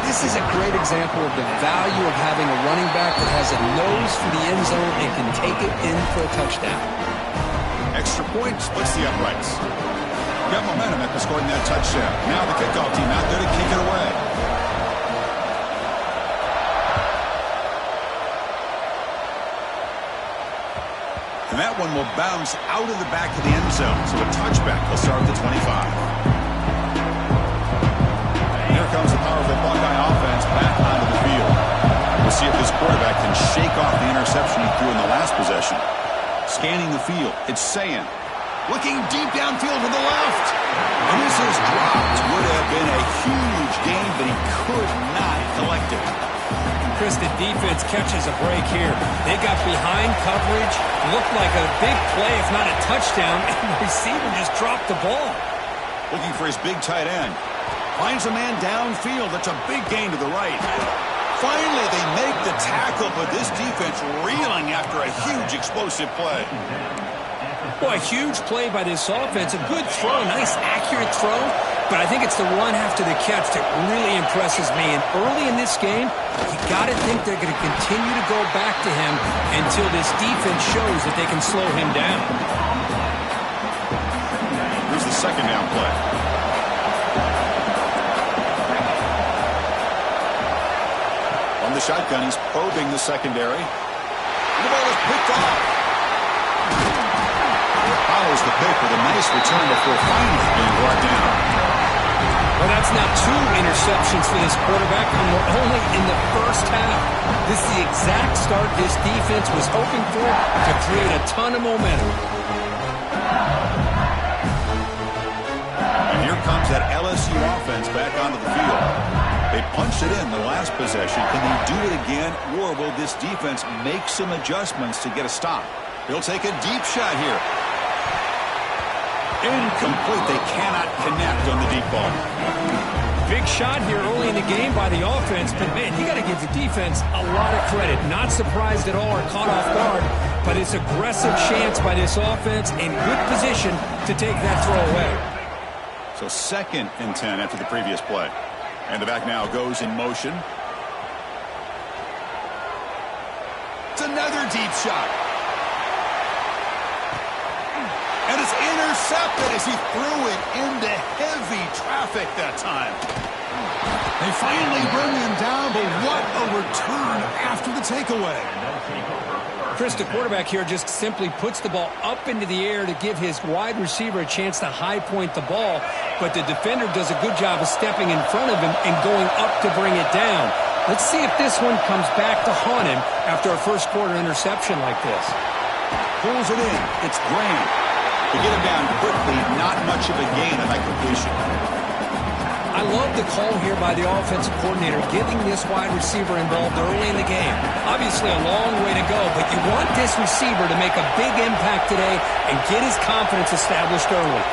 This is a great example of the value of having a running back that has a nose for the end zone and can take it in for a touchdown. Extra point splits the uprights. Got momentum after scoring that touchdown. Now the kickoff team out there to kick it away. And that one will bounce out of the back of the end zone. So a touchback will start at the 25. Here comes the powerful Buckeye offense back onto the field. We'll see if this quarterback can shake off the interception he threw in the last possession. Scanning the field, it's Sayin. Looking deep downfield to the left. And this is dropped. Would have been a huge gain, but he could not collect it. Chris, the defense catches a break here. They got behind coverage, looked like a big play, if not a touchdown, and the receiver just dropped the ball. Looking for his big tight end. Finds a man downfield. That's a big gain to the right. Finally, they make the tackle, but this defense reeling after a huge explosive play. Well, a huge play by this offense. A good throw, nice accurate throw. But I think it's the run after the catch that really impresses me. And early in this game, you got to think they're going to continue to go back to him until this defense shows that they can slow him down. Here's the second down play. On the shotgun, he's probing the secondary. And the ball is picked off. Follows the pick with a nice return before finally being brought down. Well, that's now 2 interceptions for this quarterback, and we're only in the first half. This is the exact start this defense was hoping for to create a ton of momentum. And here comes that LSU offense back onto the field. They punched it in the last possession. Can they do it again, or will this defense make some adjustments to get a stop? He'll take a deep shot here. Incomplete. They cannot connect on the deep ball. Big shot here early in the game by the offense, but man, you got to give the defense a lot of credit. Not surprised at all or caught off guard, but it's aggressive chance by this offense in good position to take that throw away. So 2nd and 10 after the previous play. And the back now goes in motion. It's another deep shot. And it's intercepted as he threw it into heavy traffic that time. They finally bring him down, but what a return after the takeaway. Chris, the quarterback here just simply puts the ball up into the air to give his wide receiver a chance to high point the ball, but the defender does a good job of stepping in front of him and going up to bring it down. Let's see if this one comes back to haunt him after a first quarter interception like this. Pulls it in. It's Graham. To get him down quickly, not much of a gain on that completion. I love the call here by the offensive coordinator, getting this wide receiver involved early in the game. Obviously a long way to go, but you want this receiver to make a big impact today and get his confidence established early.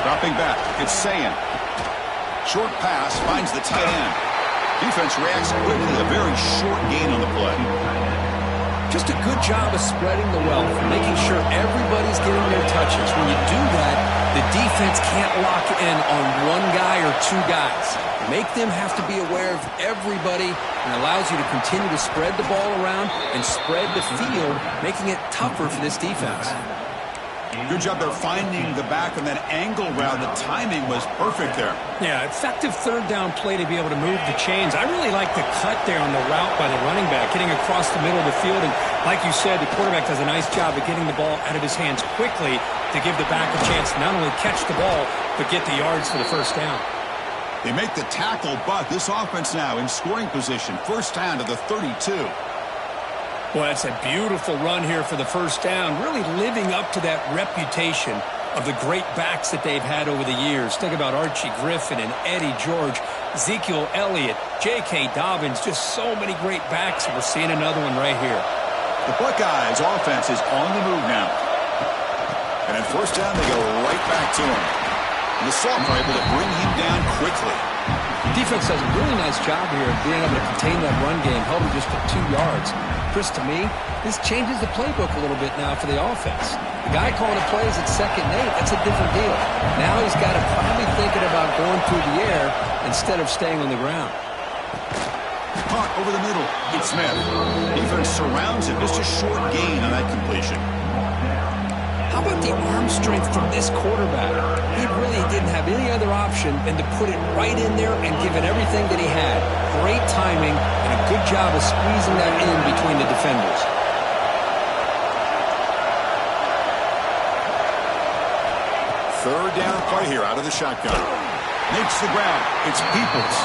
Dropping back, it's Sayan. Short pass finds the tight end. Defense reacts quickly, a very short gain on the play. Just a good job of spreading the wealth, making sure everybody's getting their touches. When you do that, the defense can't lock in on one guy or 2 guys. Make them have to be aware of everybody, and allows you to continue to spread the ball around and spread the field, making it tougher for this defense. Good job there finding the back on that angle route. The timing was perfect there. Yeah, effective third down play to be able to move the chains. I really like the cut there on the route by the running back, getting across the middle of the field. And like you said, the quarterback does a nice job of getting the ball out of his hands quickly to give the back a chance to not only catch the ball, but get the yards for the first down. They make the tackle, but this offense now in scoring position. First down to the 32. Well, that's a beautiful run here for the first down, really living up to that reputation of the great backs that they've had over the years. Think about Archie Griffin and Eddie George, Ezekiel Elliott, J.K. Dobbins, just so many great backs, and we're seeing another one right here. The Buckeyes offense is on the move now. And at first down, they go right back to him. And the Soft are able to bring him down quickly. The defense does a really nice job here of being able to contain that run game, held him just for 2 yards. Chris, to me, this changes the playbook a little bit now for the offense. The guy calling the plays at 2nd and 8, that's a different deal. Now he's got to probably thinking about going through the air instead of staying on the ground. Caught over the middle. It's Smith. Defense surrounds him. Just a short gain on that completion. How about the arm strength from this quarterback? He really didn't have any other option than to put it right in there and give it everything that he had. Great timing and a good job of squeezing that in between the defenders. Third down play here out of the shotgun. Makes the ground. It's Peoples.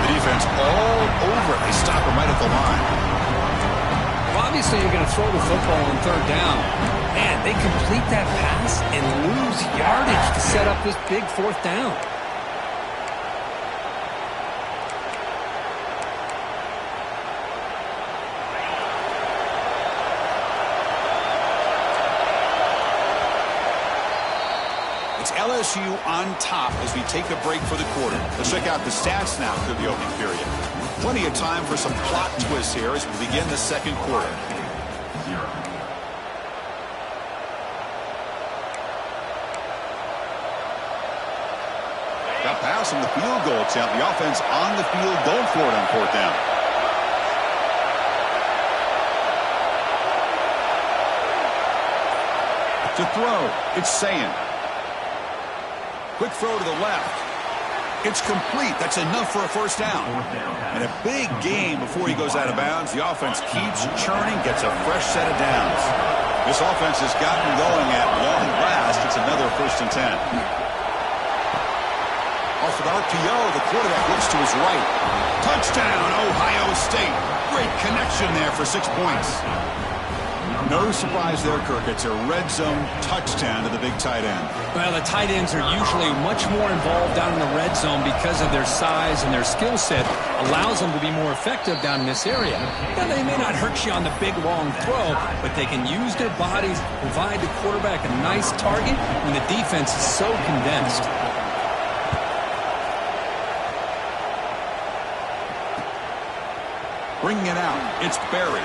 The defense all over it. They stop him right at the line. Well, obviously, you're going to throw the football on 3rd down. Man, they complete that pass and lose yardage to set up this big 4th down. LSU on top as we take a break for the quarter. Let's check out the stats now through the opening period. Plenty of time for some plot twists here as we begin the second quarter. Got pass on the field goal attempt. The offense on the field going for it on fourth down. To throw, it's Sayin. Quick throw to the left. It's complete. That's enough for a first down. And a big game before he goes out of bounds. The offense keeps churning, gets a fresh set of downs. This offense has gotten going at long last. It's another 1st and 10. Off an RPO, the quarterback looks to his right. Touchdown, Ohio State. Great connection there for 6 points. No surprise there, Kirk. It's a red zone touchdown to the big tight end. Well, the tight ends are usually much more involved down in the red zone because of their size and their skill set allows them to be more effective down in this area. Now, they may not hurt you on the big, long throw, but they can use their bodies, provide the quarterback a nice target when the defense is so condensed. Bringing it out, it's Barry.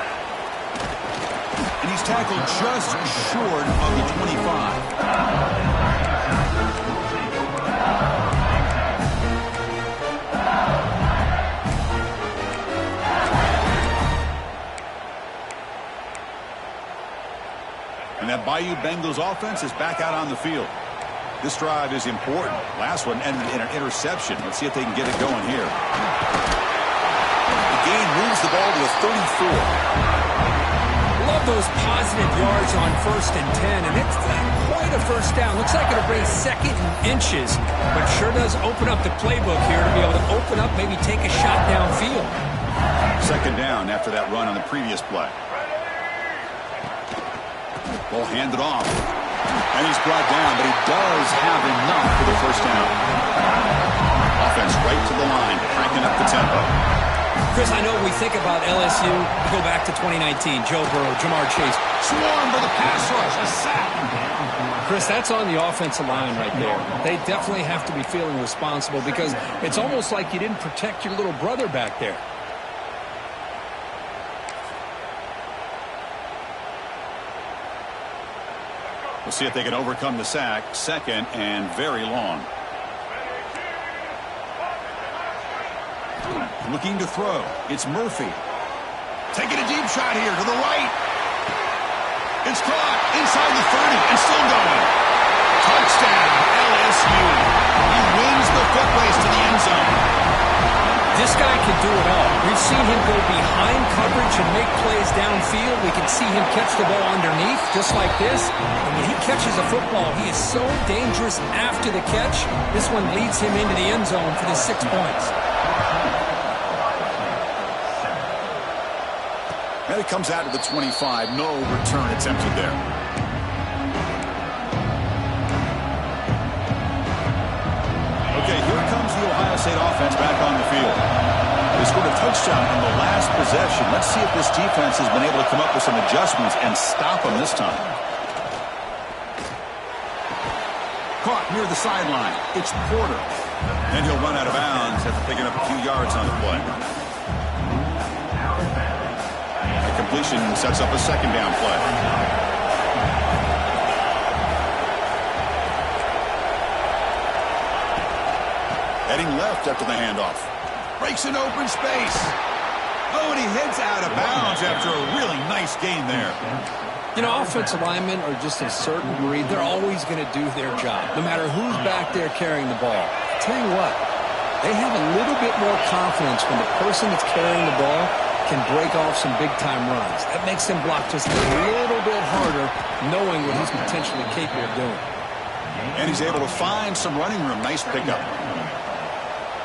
And he's tackled just short of the 25. And that Bayou Bengals offense is back out on the field. This drive is important. Last one ended in an interception. Let's see if they can get it going here. The gain moves the ball to the 34. Love those positive yards on 1st and 10, and it's not quite a first down. Looks like it'll bring 2nd and inches, but sure does open up the playbook here to be able to open up, maybe take a shot downfield. 2nd down after that run on the previous play. Ball handed off, and he's brought down, but he does have enough for the first down. Offense right to the line, cranking up the tempo. Chris, I know when we think about LSU, we go back to 2019, Joe Burrow, Jamar Chase. Swarm for the pass rush, a sack. Chris, that's on the offensive line right there. They definitely have to be feeling responsible because it's almost like you didn't protect your little brother back there. We'll see if they can overcome the sack. 2nd and very long. Looking to throw. It's Murphy. Taking a deep shot here to the right. It's caught inside the 30 and still going. Touchdown, LSU. He wins the foot race to the end zone. This guy can do it all. We've seen him go behind coverage and make plays downfield. We can see him catch the ball underneath, just like this. And when he catches a football, he is so dangerous after the catch. This one leads him into the end zone for the 6 points. And it comes out to the 25. No return attempted there. Okay, here comes the Ohio State offense back on the field. They scored a touchdown on the last possession. Let's see if this defense has been able to come up with some adjustments and stop them this time. Caught near the sideline. It's Porter. And he'll run out of bounds after picking up a few yards on the play. The completion sets up a 2nd down play. Heading left after the handoff. Breaks an open space. Oh, and he heads out of bounds after a really nice gain there. You know, offensive linemen are just a certain breed. They're always going to do their job, no matter who's back there carrying the ball. I tell you what, they have a little bit more confidence when the person that's carrying the ball can break off some big-time runs. That makes them block just a little bit harder, knowing what he's potentially capable of doing. And he's able to find some running room. Nice pickup.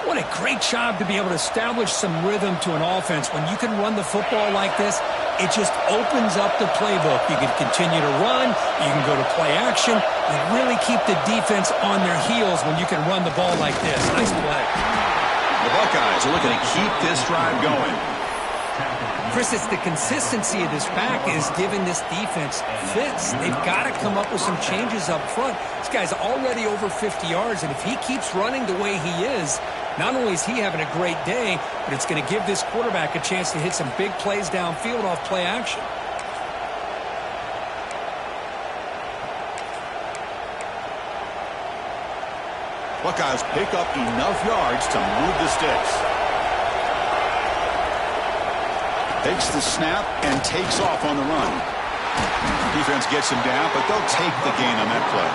What a great job to be able to establish some rhythm to an offense. When you can run the football like this, it just opens up the playbook. You can continue to run. You can go to play action. You really keep the defense on their heels when you can run the ball like this. Nice play. The Buckeyes are looking to keep this drive going. Chris, it's the consistency of this back is giving this defense fits. They've got to come up with some changes up front. This guy's already over 50 yards, and if he keeps running the way he is, not only is he having a great day, but it's going to give this quarterback a chance to hit some big plays downfield off play action. Buckeyes pick up enough yards to move the sticks. Takes the snap and takes off on the run. Defense gets him down, but they'll take the gain on that play.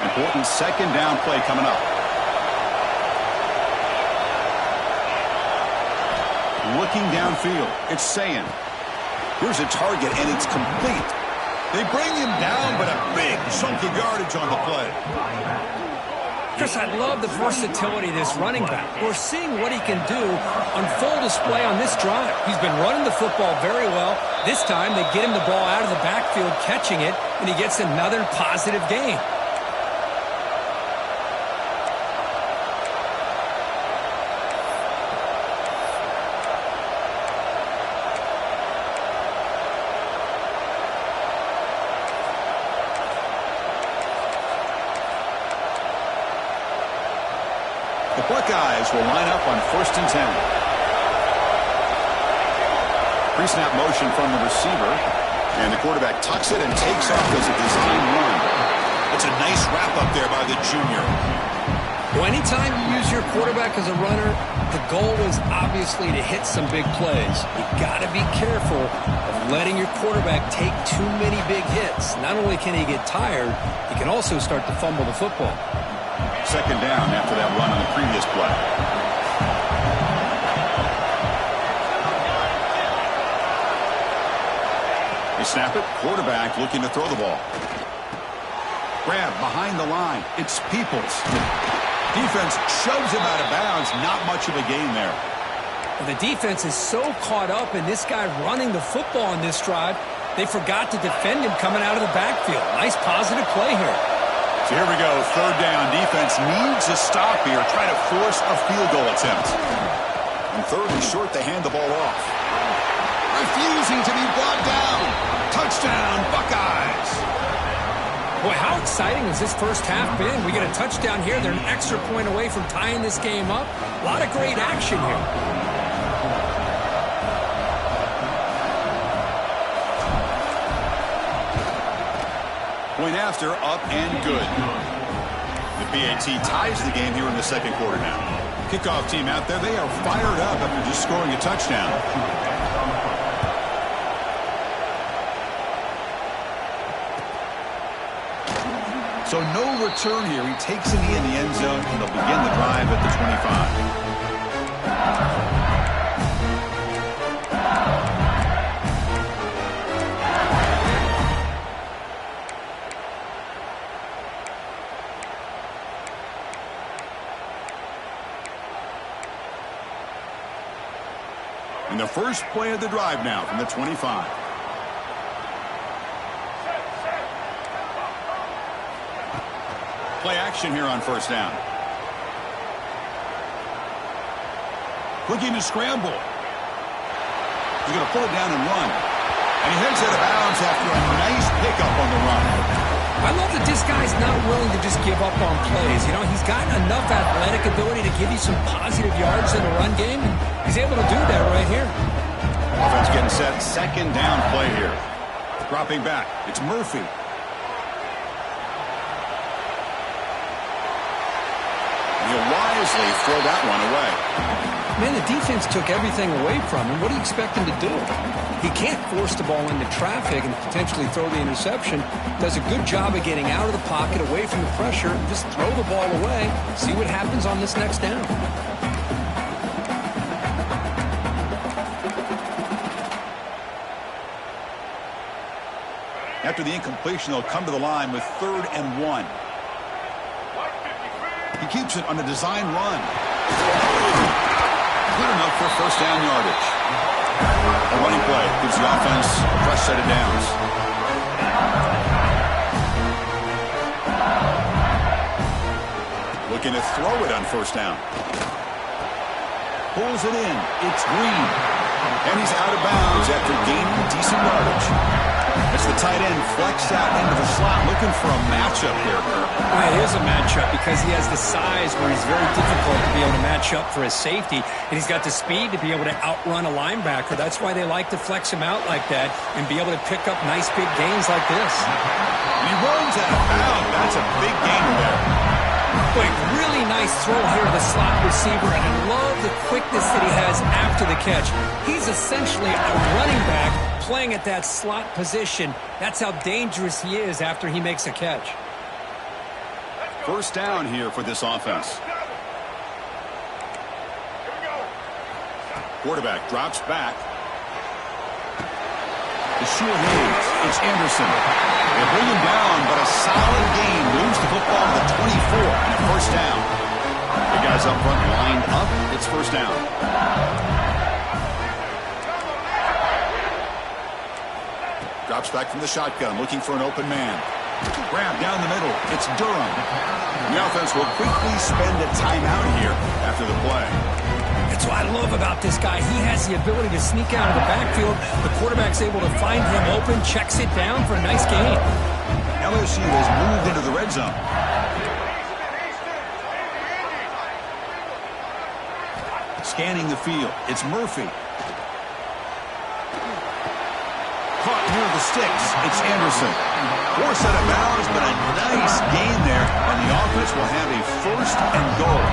Important second down play coming up. Looking downfield, it's Sayin. Here's a target, and it's complete. They bring him down, but a big chunk of yardage on the play. Chris, I love the versatility of this running back. We're seeing what he can do on full display on this drive. He's been running the football very well. This time, they get him the ball out of the backfield, catching it, and he gets another positive gain. Buckeyes will line up on 1st and 10. Pre-snap motion from the receiver, and the quarterback tucks it and takes off as a design run. That's a nice wrap up there by the junior. Well, anytime you use your quarterback as a runner, the goal is obviously to hit some big plays. You've got to be careful of letting your quarterback take too many big hits. Not only can he get tired, he can also start to fumble the football. Second down after that run on the previous play. They snap it. Quarterback looking to throw the ball. Grab behind the line. It's Peoples. Defense shoves him out of bounds. Not much of a gain there. Well, the defense is so caught up in this guy running the football on this drive, they forgot to defend him coming out of the backfield. Nice positive play here. So here we go, third down. Defense needs a stop here, try to force a field goal attempt. And third and short, they hand the ball off. Refusing to be brought down. Touchdown, Buckeyes. Boy, how exciting has this first half been? We get a touchdown here. They're an extra point away from tying this game up. A lot of great action here. Point after, up and good. The PAT ties the game here in the second quarter now. Kickoff team out there, they are fired up after just scoring a touchdown. So no return here. He takes it in the end zone, and they'll begin the drive at the 25. And the first play of the drive now from the 25. Play action here on first down. Looking to scramble. He's going to pull it down and run. And he heads out of bounds after a nice pickup on the run. I love that this guy's not willing to just give up on plays. You know, he's got enough athletic ability to give you some positive yards in the run game, and he's able to do that right here. Offense getting set. Second down play here. Dropping back. It's Murphy. He'll wisely throw that one away. Man, the defense took everything away from him. What do you expect him to do? He can't force the ball into traffic and potentially throw the interception. Does a good job of getting out of the pocket, away from the pressure, and just throw the ball away. See what happens on this next down. After the incompletion, they'll come to the line with 3rd and 1. He keeps it on a design run. Good enough for first down yardage. A running play gives the offense a fresh set of downs. Looking to throw it on first down. Pulls it in. It's Green. And he's out of bounds after gaining decent yardage. As the tight end flexed out into the slot, looking for a matchup here, Kirk. Well, it is a matchup because he has the size where he's very difficult to be able to match up for his safety, and he's got the speed to be able to outrun a linebacker. That's why they like to flex him out like that and be able to pick up nice big gains like this. And he runs out of bounds. That's a big gain there. Quick, really nice throw here to the slot receiver, and I love the quickness that he has after the catch. He's essentially a running back playing at that slot position. That's how dangerous he is after he makes a catch. First down here for this offense. Quarterback drops back. The sure Hayes. It's Anderson. They bring him down, but a solid gain moves the football to the 24 and a first down. The guys up front lined up. It's first down. Drops back from the shotgun, looking for an open man. Grab down the middle. It's Durham. The offense will quickly spend a timeout here after the play. That's what I love about this guy. He has the ability to sneak out of the backfield. The quarterback's able to find him open, checks it down for a nice gain. LSU has moved into the red zone. Scanning the field. It's Murphy. Caught near the sticks. It's Anderson. Force out of bounds, but a nice gain there. And the offense will have a first and goal.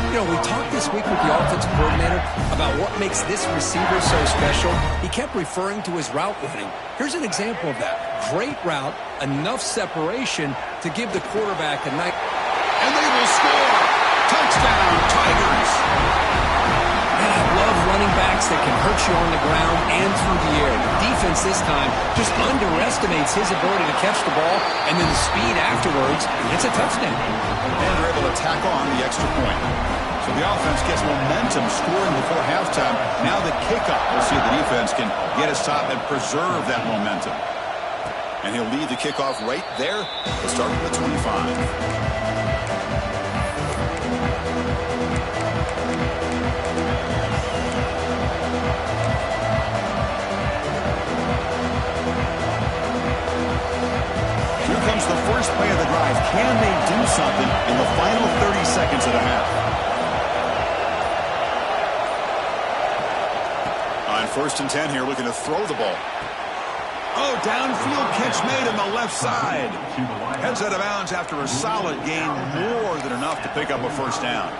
You know, we talked this week with the offensive coordinator about what makes this receiver so special. He kept referring to his route running. Here's an example of that. Great route, enough separation to give the quarterback a nice... And they will score! Touchdown, Tigers! Man, I love running backs that can hurt you on the ground and through the air. The defense this time just underestimates his ability to catch the ball, and then the speed afterwards, it's a touchdown. And they're able to tack on the extra point. So the offense gets momentum scoring before halftime. Now the kickoff. We'll see if the defense can get a stop and preserve that momentum. And he'll lead the kickoff right there. We'll start with the 25. The first play of the drive. Can they do something in the final 30 seconds of the half? On 1st and 10 here, looking to throw the ball. Oh, downfield catch made on the left side. Heads out of bounds after a solid gain, more than enough to pick up a first down.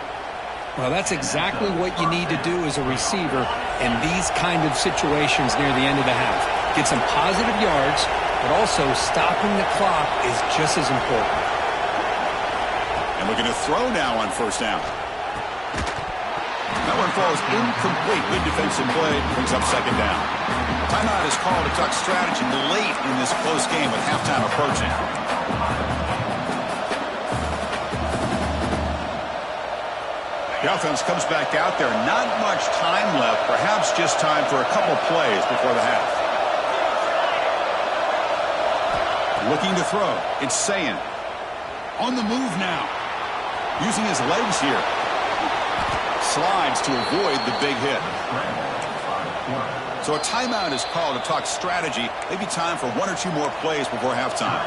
Well, that's exactly what you need to do as a receiver in these kind of situations near the end of the half. Get some positive yards, but also stopping the clock is just as important. And looking to throw now on first down. That one falls incomplete. Good defensive play. Brings up second down. Timeout is called to talk strategy late in this close game with halftime approaching. The offense comes back out there. Not much time left. Perhaps just time for a couple plays before the half. Looking to throw. It's Sayin. On the move now. Using his legs here. Slides to avoid the big hit. So a timeout is called to talk strategy. Maybe time for one or two more plays before halftime.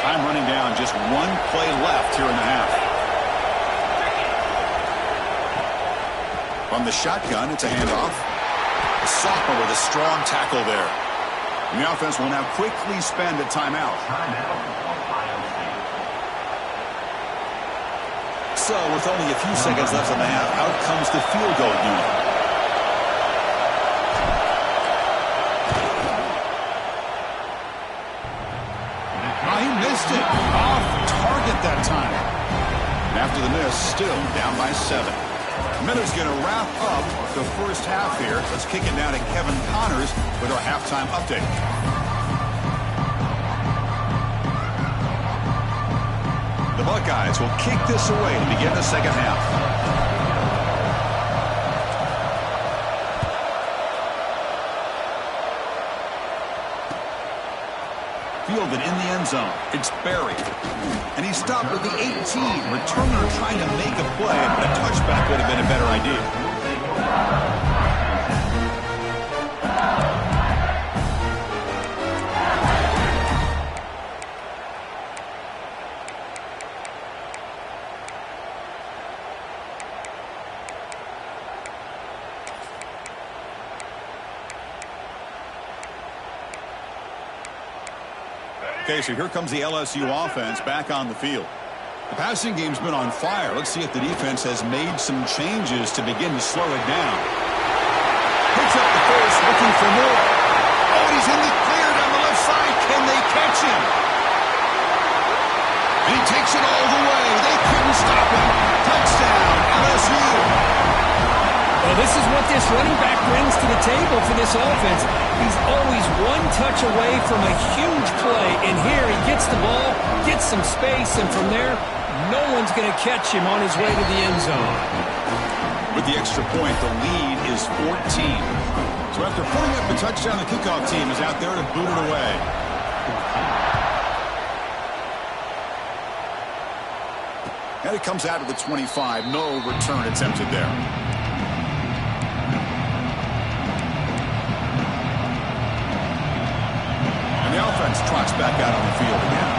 Time running down. Just one play left here in the half. From the shotgun, it's a handoff. A sophomore with a strong tackle there. And the offense will now quickly spend a timeout. So, with only a few seconds left in the half, out comes the field goal unit. Oh, he missed it. Off target that time. And after the miss, still down by 7. Miller's going to wrap up the first half here. Let's kick it now to Kevin Connors with our halftime update. The Buckeyes will kick this away to begin the second half. downfield and in the end zone. It's Barry. And he stopped with the 18. Returner trying to make a play, but a touchback would have been a better idea. Okay, so here comes the LSU offense back on the field. The passing game's been on fire. Let's see if the defense has made some changes to begin to slow it down. Picks up the first, looking for more. Oh, he's in the clear down the left side. Can they catch him? And he takes it all the way. They couldn't stop him. Touchdown, LSU. Well, this is what this running back brings to the table for this offense. He's always one touch away from a huge play, and here he gets the ball, gets some space, and from there, no one's going to catch him on his way to the end zone. With the extra point, the lead is 14. So after putting up the touchdown, the kickoff team is out there to boot it away. And it comes out of the 25. No return attempted there. The offense trots back out on the field again.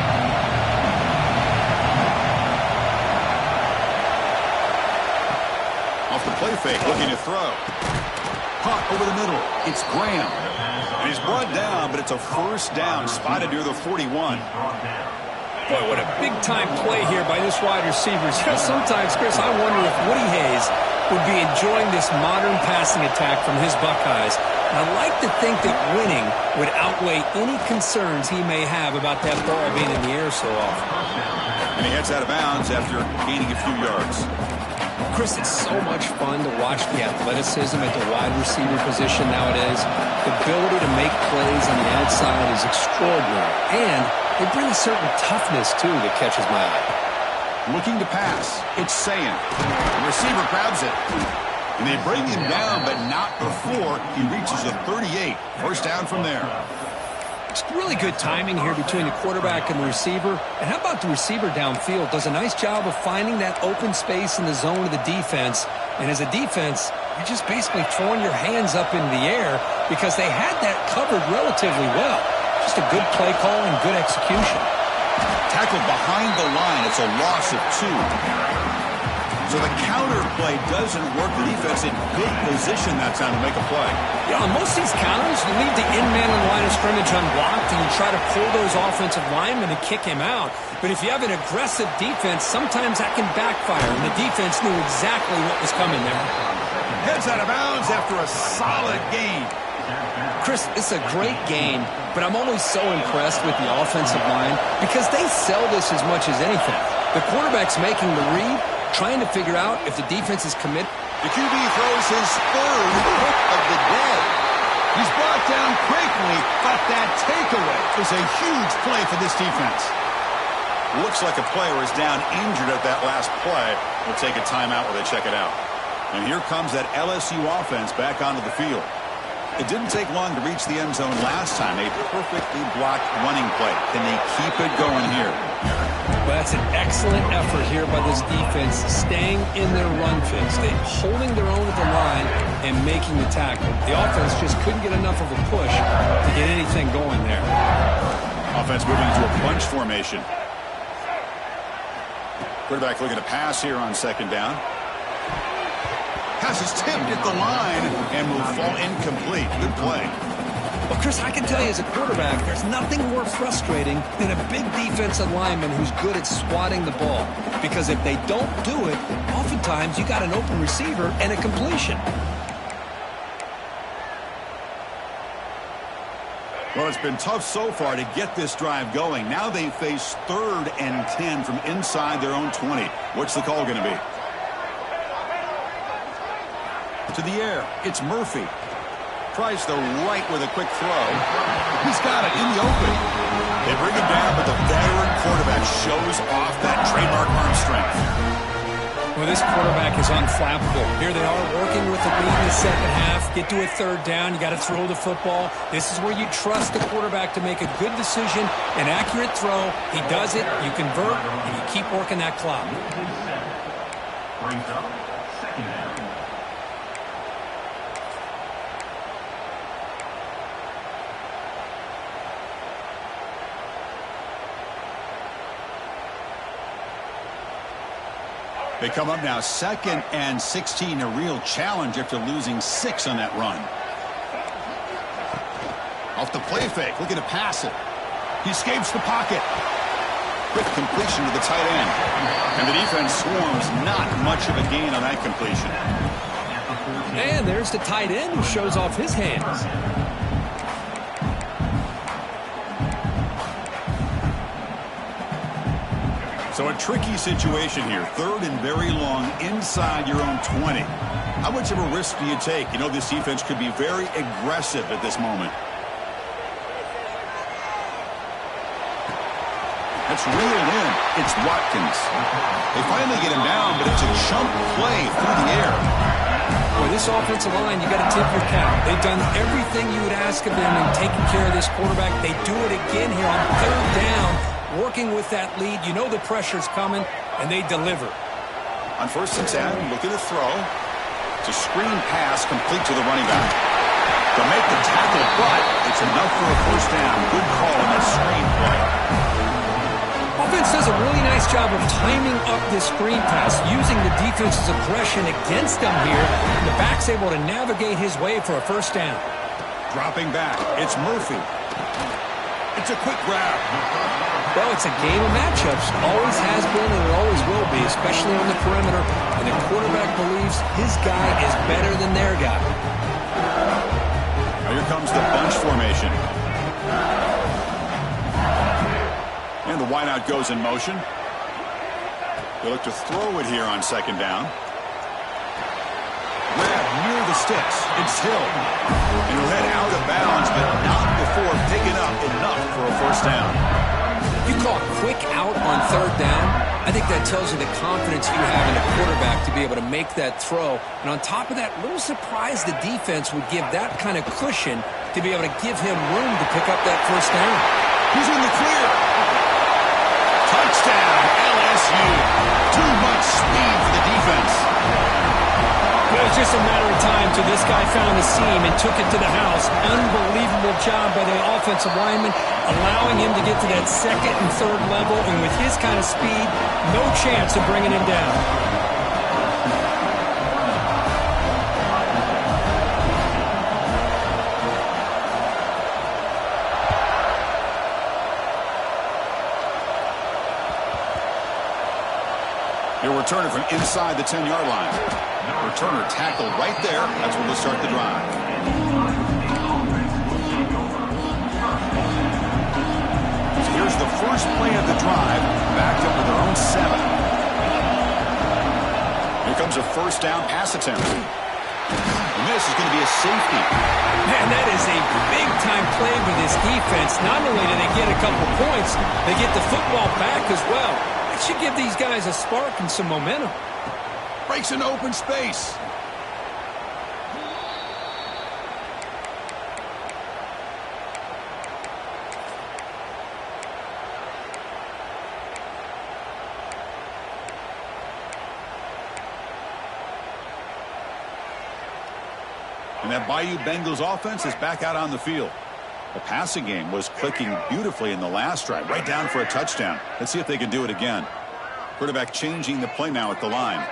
Off the play fake, looking to throw. Caught over the middle. It's Graham. And he's brought down, but it's a first down, spotted near the 41. Boy, what a big-time play here by this wide receiver. Sometimes, Chris, I wonder if Woody Hayes would be enjoying this modern passing attack from his Buckeyes. I like to think that winning would outweigh any concerns he may have about that ball being in the air so often. And he heads out of bounds after gaining a few yards. Chris, it's so much fun to watch the athleticism at the wide receiver position nowadays. The ability to make plays on the outside is extraordinary. And they bring a certain toughness, too, that catches my eye. Looking to pass. It's Sayin. The receiver grabs it. And they bring him down, but not before he reaches the 38. First down from there. It's really good timing here between the quarterback and the receiver. And how about the receiver downfield? Does a nice job of finding that open space in the zone of the defense. And as a defense, you're just basically throwing your hands up into the air because they had that covered relatively well. Just a good play call and good execution. Tackled behind the line. It's a loss of 2. So the counter play doesn't work. The defense in good position that time to make a play. Yeah, on most of these counters, you leave the in-man in the line of scrimmage unblocked, and you try to pull those offensive linemen and kick him out. But if you have an aggressive defense, sometimes that can backfire, and the defense knew exactly what was coming there. Heads out of bounds after a solid gain. Chris, it's a great game, but I'm always so impressed with the offensive line because they sell this as much as anything. The quarterback's making the read, trying to figure out if the defense is committed. The QB throws his third hit of the day. He's brought down quickly, but that takeaway is a huge play for this defense. Looks like a player is down injured at that last play. We'll take a timeout while they check it out. And here comes that LSU offense back onto the field. It didn't take long to reach the end zone last time. A perfectly blocked running play. Can they keep it going here? Well, that's an excellent effort here by this defense, staying in their run fix. They're holding their own at the line and making the tackle. The offense just couldn't get enough of a push to get anything going there. Offense moving into a bunch formation. Quarterback looking to pass here on second down. Pass is tipped at the line and will fall incomplete. Good play. Well, Chris, I can tell you as a quarterback, there's nothing more frustrating than a big defensive lineman who's good at swatting the ball. Because if they don't do it, oftentimes you got an open receiver and a completion. Well, it's been tough so far to get this drive going. Now they face 3rd and 10 from inside their own 20. What's the call going to be? To the air, it's Murphy. Tries the right with a quick throw. He's got it in the open. They bring him down, but the veteran quarterback shows off that trademark arm strength. Well, this quarterback is unflappable. Here they are working with the lead in the second half. Get to a third down. You got to throw the football. This is where you trust the quarterback to make a good decision, an accurate throw. He does it, you convert, and you keep working that clock. Brings up second down. They come up now 2nd and 16, a real challenge after losing 6 on that run. Off the play fake, looking to pass it. He escapes the pocket. Quick completion to the tight end. And the defense swarms, not much of a gain on that completion. And there's the tight end who shows off his hands. So a tricky situation here. 3rd and very long inside your own 20. How much of a risk do you take? You know this defense could be very aggressive at this moment. That's reeled in. It's Watkins. They finally get him down, but it's a chunk play through the air. Boy, this offensive line, you got to tip your cap. They've done everything you would ask of them in taking care of this quarterback. They do it again here on 3rd down. Working with that lead, you know the pressure's coming, and they deliver. On 1st and 10, looking to throw. It's a screen pass complete to the running back. To make the tackle, but it's enough for a 1st down. Good call on that screen play. Offense does a really nice job of timing up this screen pass, using the defense's aggression against them here. The back's able to navigate his way for a 1st down. Dropping back, it's Murphy. It's a quick grab. Well, it's a game of matchups. Always has been and it always will be, especially on the perimeter. And the quarterback believes his guy is better than their guy. Now here comes the bunch formation. And the wideout goes in motion. They look to throw it here on 2nd down. Grab near the sticks. It's Hill. And he'll head out of bounds, but not before picking up enough for a 1st down. You call quick out on 3rd down, I think that tells you the confidence you have in a quarterback to be able to make that throw. And on top of that, a little surprised the defense would give that kind of cushion to be able to give him room to pick up that 1st down. He's in the clear. Touchdown, LSU. Too much speed for the defense. It was just a matter of time till this guy found a seam and took it to the house. Unbelievable job by the offensive lineman, allowing him to get to that 2nd and 3rd level, and with his kind of speed, no chance of bringing him down. He'll return it from inside the 10-yard line. Returner tackled right there. That's where they'll start the drive. So here's the first play of the drive, backed up to their own 7. Here comes a 1st down pass attempt. And this is going to be a safety. Man, that is a big-time play for this defense. Not only do they get a couple points, they get the football back as well. It should give these guys a spark and some momentum. Breaks into open space. And that Bayou Bengals offense is back out on the field. The passing game was clicking beautifully in the last drive, right down for a touchdown. Let's see if they can do it again. Quarterback changing the play now at the line.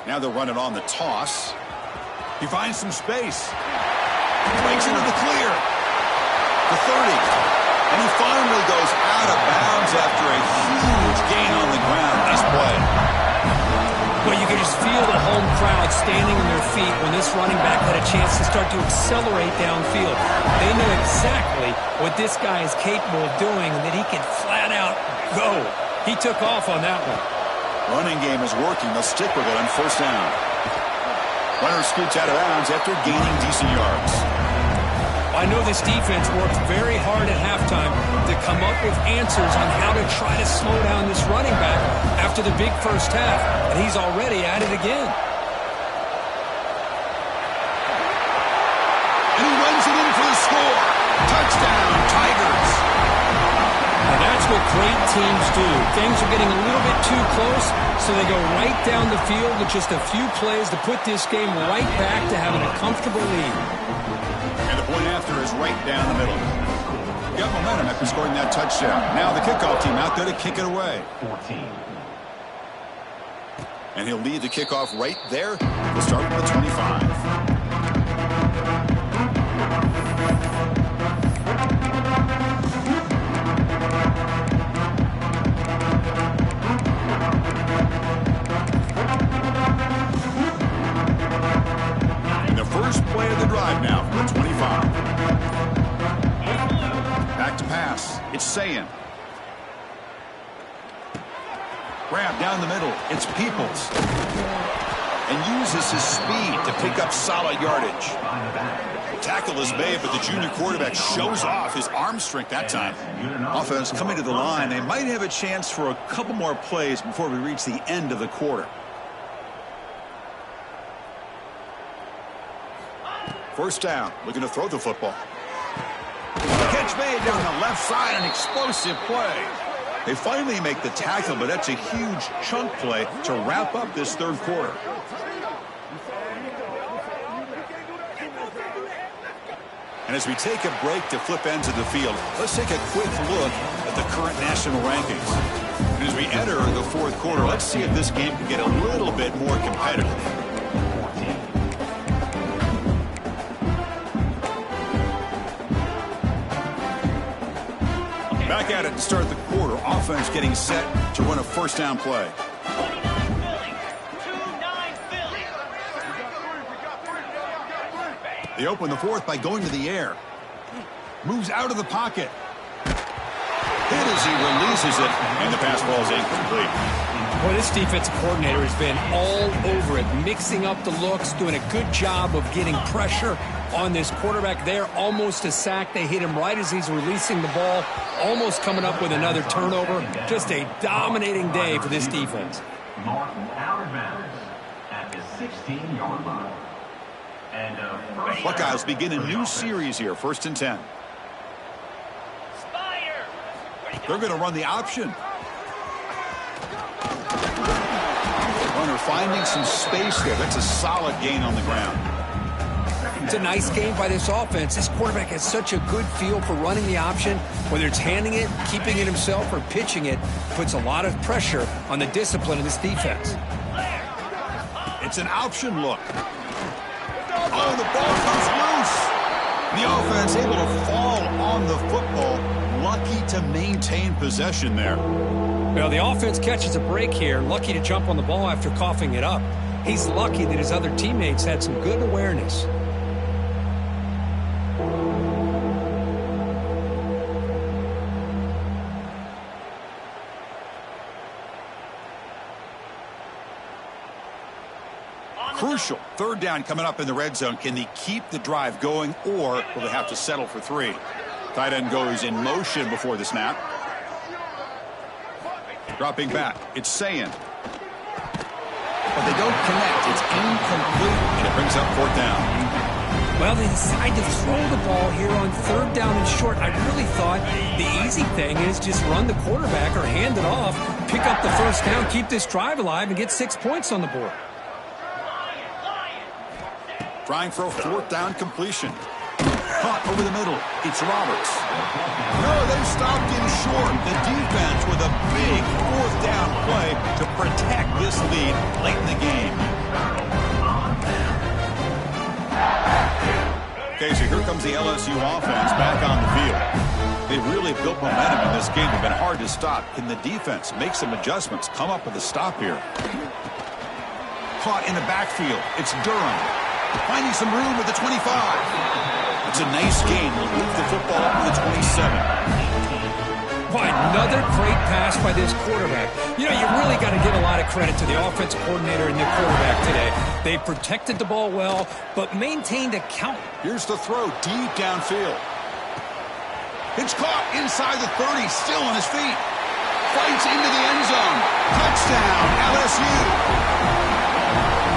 Now they're running on the toss. He finds some space. Breaks into the clear. The 30. And he finally goes out of bounds after a huge gain on the ground. Nice play. Well, you can just feel the home crowd standing on their feet when this running back had a chance to start to accelerate downfield. They know exactly what this guy is capable of doing and that he can flat out go. He took off on that one. Running game is working. They'll stick with it on 1st down. Runner scoots out of bounds after gaining decent yards. I know this defense worked very hard at halftime to come up with answers on how to try to slow down this running back after after the big first half, and he's already at it again. And he runs it in for the score. Touchdown, Tigers. And that's what great teams do. Things are getting a little bit too close, so they go right down the field with just a few plays to put this game right back to having a comfortable lead. And the point after is right down the middle. Got momentum after scoring that touchdown. Now the kickoff team out there to kick it away. 14. And he'll lead the kickoff right there. We'll start with the 25. First play of the drive now from the 25. Back to pass. It's Sayin. Grab down the middle. It's Peoples. And uses his speed to pick up solid yardage. Tackle is made, but the junior quarterback shows off his arm strength that time. Offense coming to the line. They might have a chance for a couple more plays before we reach the end of the quarter. First down, looking to throw the football. Catch made down the left side, an explosive play. They finally make the tackle, but that's a huge chunk play to wrap up this third quarter. And as we take a break to flip ends of the field, let's take a quick look at the current national rankings. And as we enter the fourth quarter, let's see if this game can get a little bit more competitive. Back at it to start the quarter. Offense getting set to run a first down play. 29 Philly. 2-9 Philly. They open the fourth by going to the air. Moves out of the pocket. Hit as he releases it, and the pass ball is incomplete. Well, this defensive coordinator has been all over it, mixing up the looks, doing a good job of getting pressure on this quarterback there. Almost a sack. They hit him right as he's releasing the ball, almost coming up with another turnover. Just a dominating day for this defense. Martin out of bounds at the 16-yard line. And Buckeyes begin a new series here, 1st and 10. They're going to run the option. Runner finding some space there. That's a solid gain on the ground. It's a nice game by this offense. This quarterback has such a good feel for running the option. Whether it's handing it, keeping it himself, or pitching it, puts a lot of pressure on the discipline of this defense. It's an option look. Oh, the ball comes loose. The offense able to fall on the football. Lucky to maintain possession there. Well, the offense catches a break here. Lucky to jump on the ball after coughing it up. He's lucky that his other teammates had some good awareness. Crucial. Third down coming up in the red zone. Can they keep the drive going, or will they have to settle for 3? Tight end goes in motion before the snap. Dropping back. It's Sayin. But they don't connect. It's incomplete, and it brings up 4th down. Well, they decide to throw the ball here on 3rd down and short. I really thought the easy thing is just run the quarterback or hand it off, pick up the 1st down, keep this drive alive, and get 6 points on the board. Trying for a 4th down completion. Caught over the middle. It's Roberts. No, they stopped him short. The defense with a big 4th down play to protect this lead late in the game. Okay, so here comes the LSU offense back on the field. They've really built momentum in this game. They've been hard to stop. Can the defense make some adjustments? Come up with a stop here. Caught in the backfield. It's Durham. Finding some room with the 25. It's a nice game. They'll move the football up to the 27. Boy, another great pass by this quarterback. You know, you really got to give a lot of credit to the offensive coordinator and the quarterback today. They protected the ball well, but maintained a count. Here's the throw deep downfield. It's caught inside the 30, still on his feet. Fights into the end zone. Touchdown, LSU.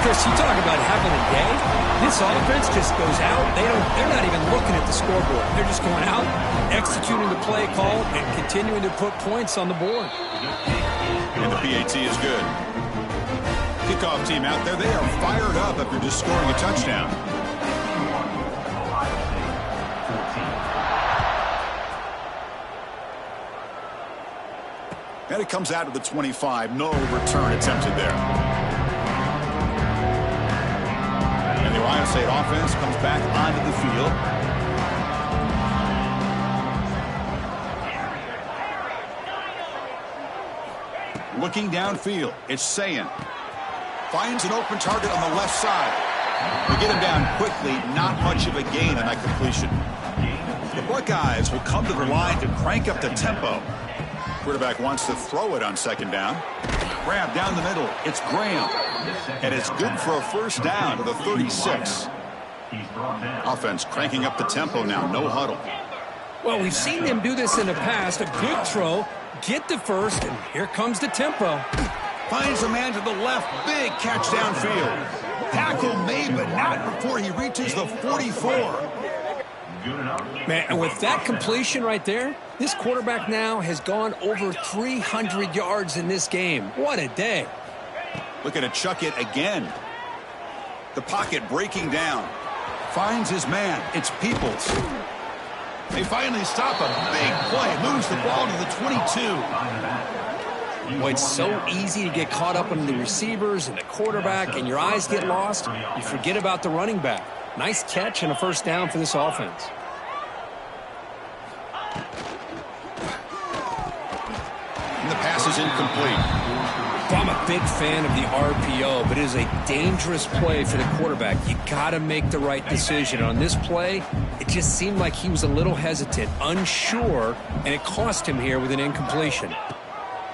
Chris, you talk about having a day. This offense just goes out. They're not even looking at the scoreboard. They're just going out, executing the play call, and continuing to put points on the board. And the PAT is good. Kickoff team out there, they are fired up after just scoring a touchdown. And it comes out of the 25. No return attempted there. And the Ohio State offense comes back onto the field. Looking downfield, it's Sayin. Finds an open target on the left side. They get him down quickly, not much of a gain on that completion. The Buckeyes will come to the line to crank up the tempo. Quarterback wants to throw it on second down. Grab down the middle. It's Graham. And it's good for a first down to the 36. Offense cranking up the tempo now. No huddle. Well, we've seen them do this in the past. A good throw, get the first, and here comes the tempo. Finds a man to the left. Big catch downfield. Tackle made, but not before he reaches the 44. Man, and with that completion right there, this quarterback now has gone over 300 yards in this game. What a day. Looking to chuck it again. The pocket breaking down. Finds his man. It's Peoples. They finally stop a big play. Moves the ball to the 22. Boy, it's so easy to get caught up on the receivers and the quarterback, and your eyes get lost. You forget about the running back. Nice catch and a first down for this offense. And the pass is incomplete. I'm a big fan of the RPO, but it is a dangerous play for the quarterback. You got to make the right decision. On this play, it just seemed like he was a little hesitant, unsure, and it cost him here with an incompletion.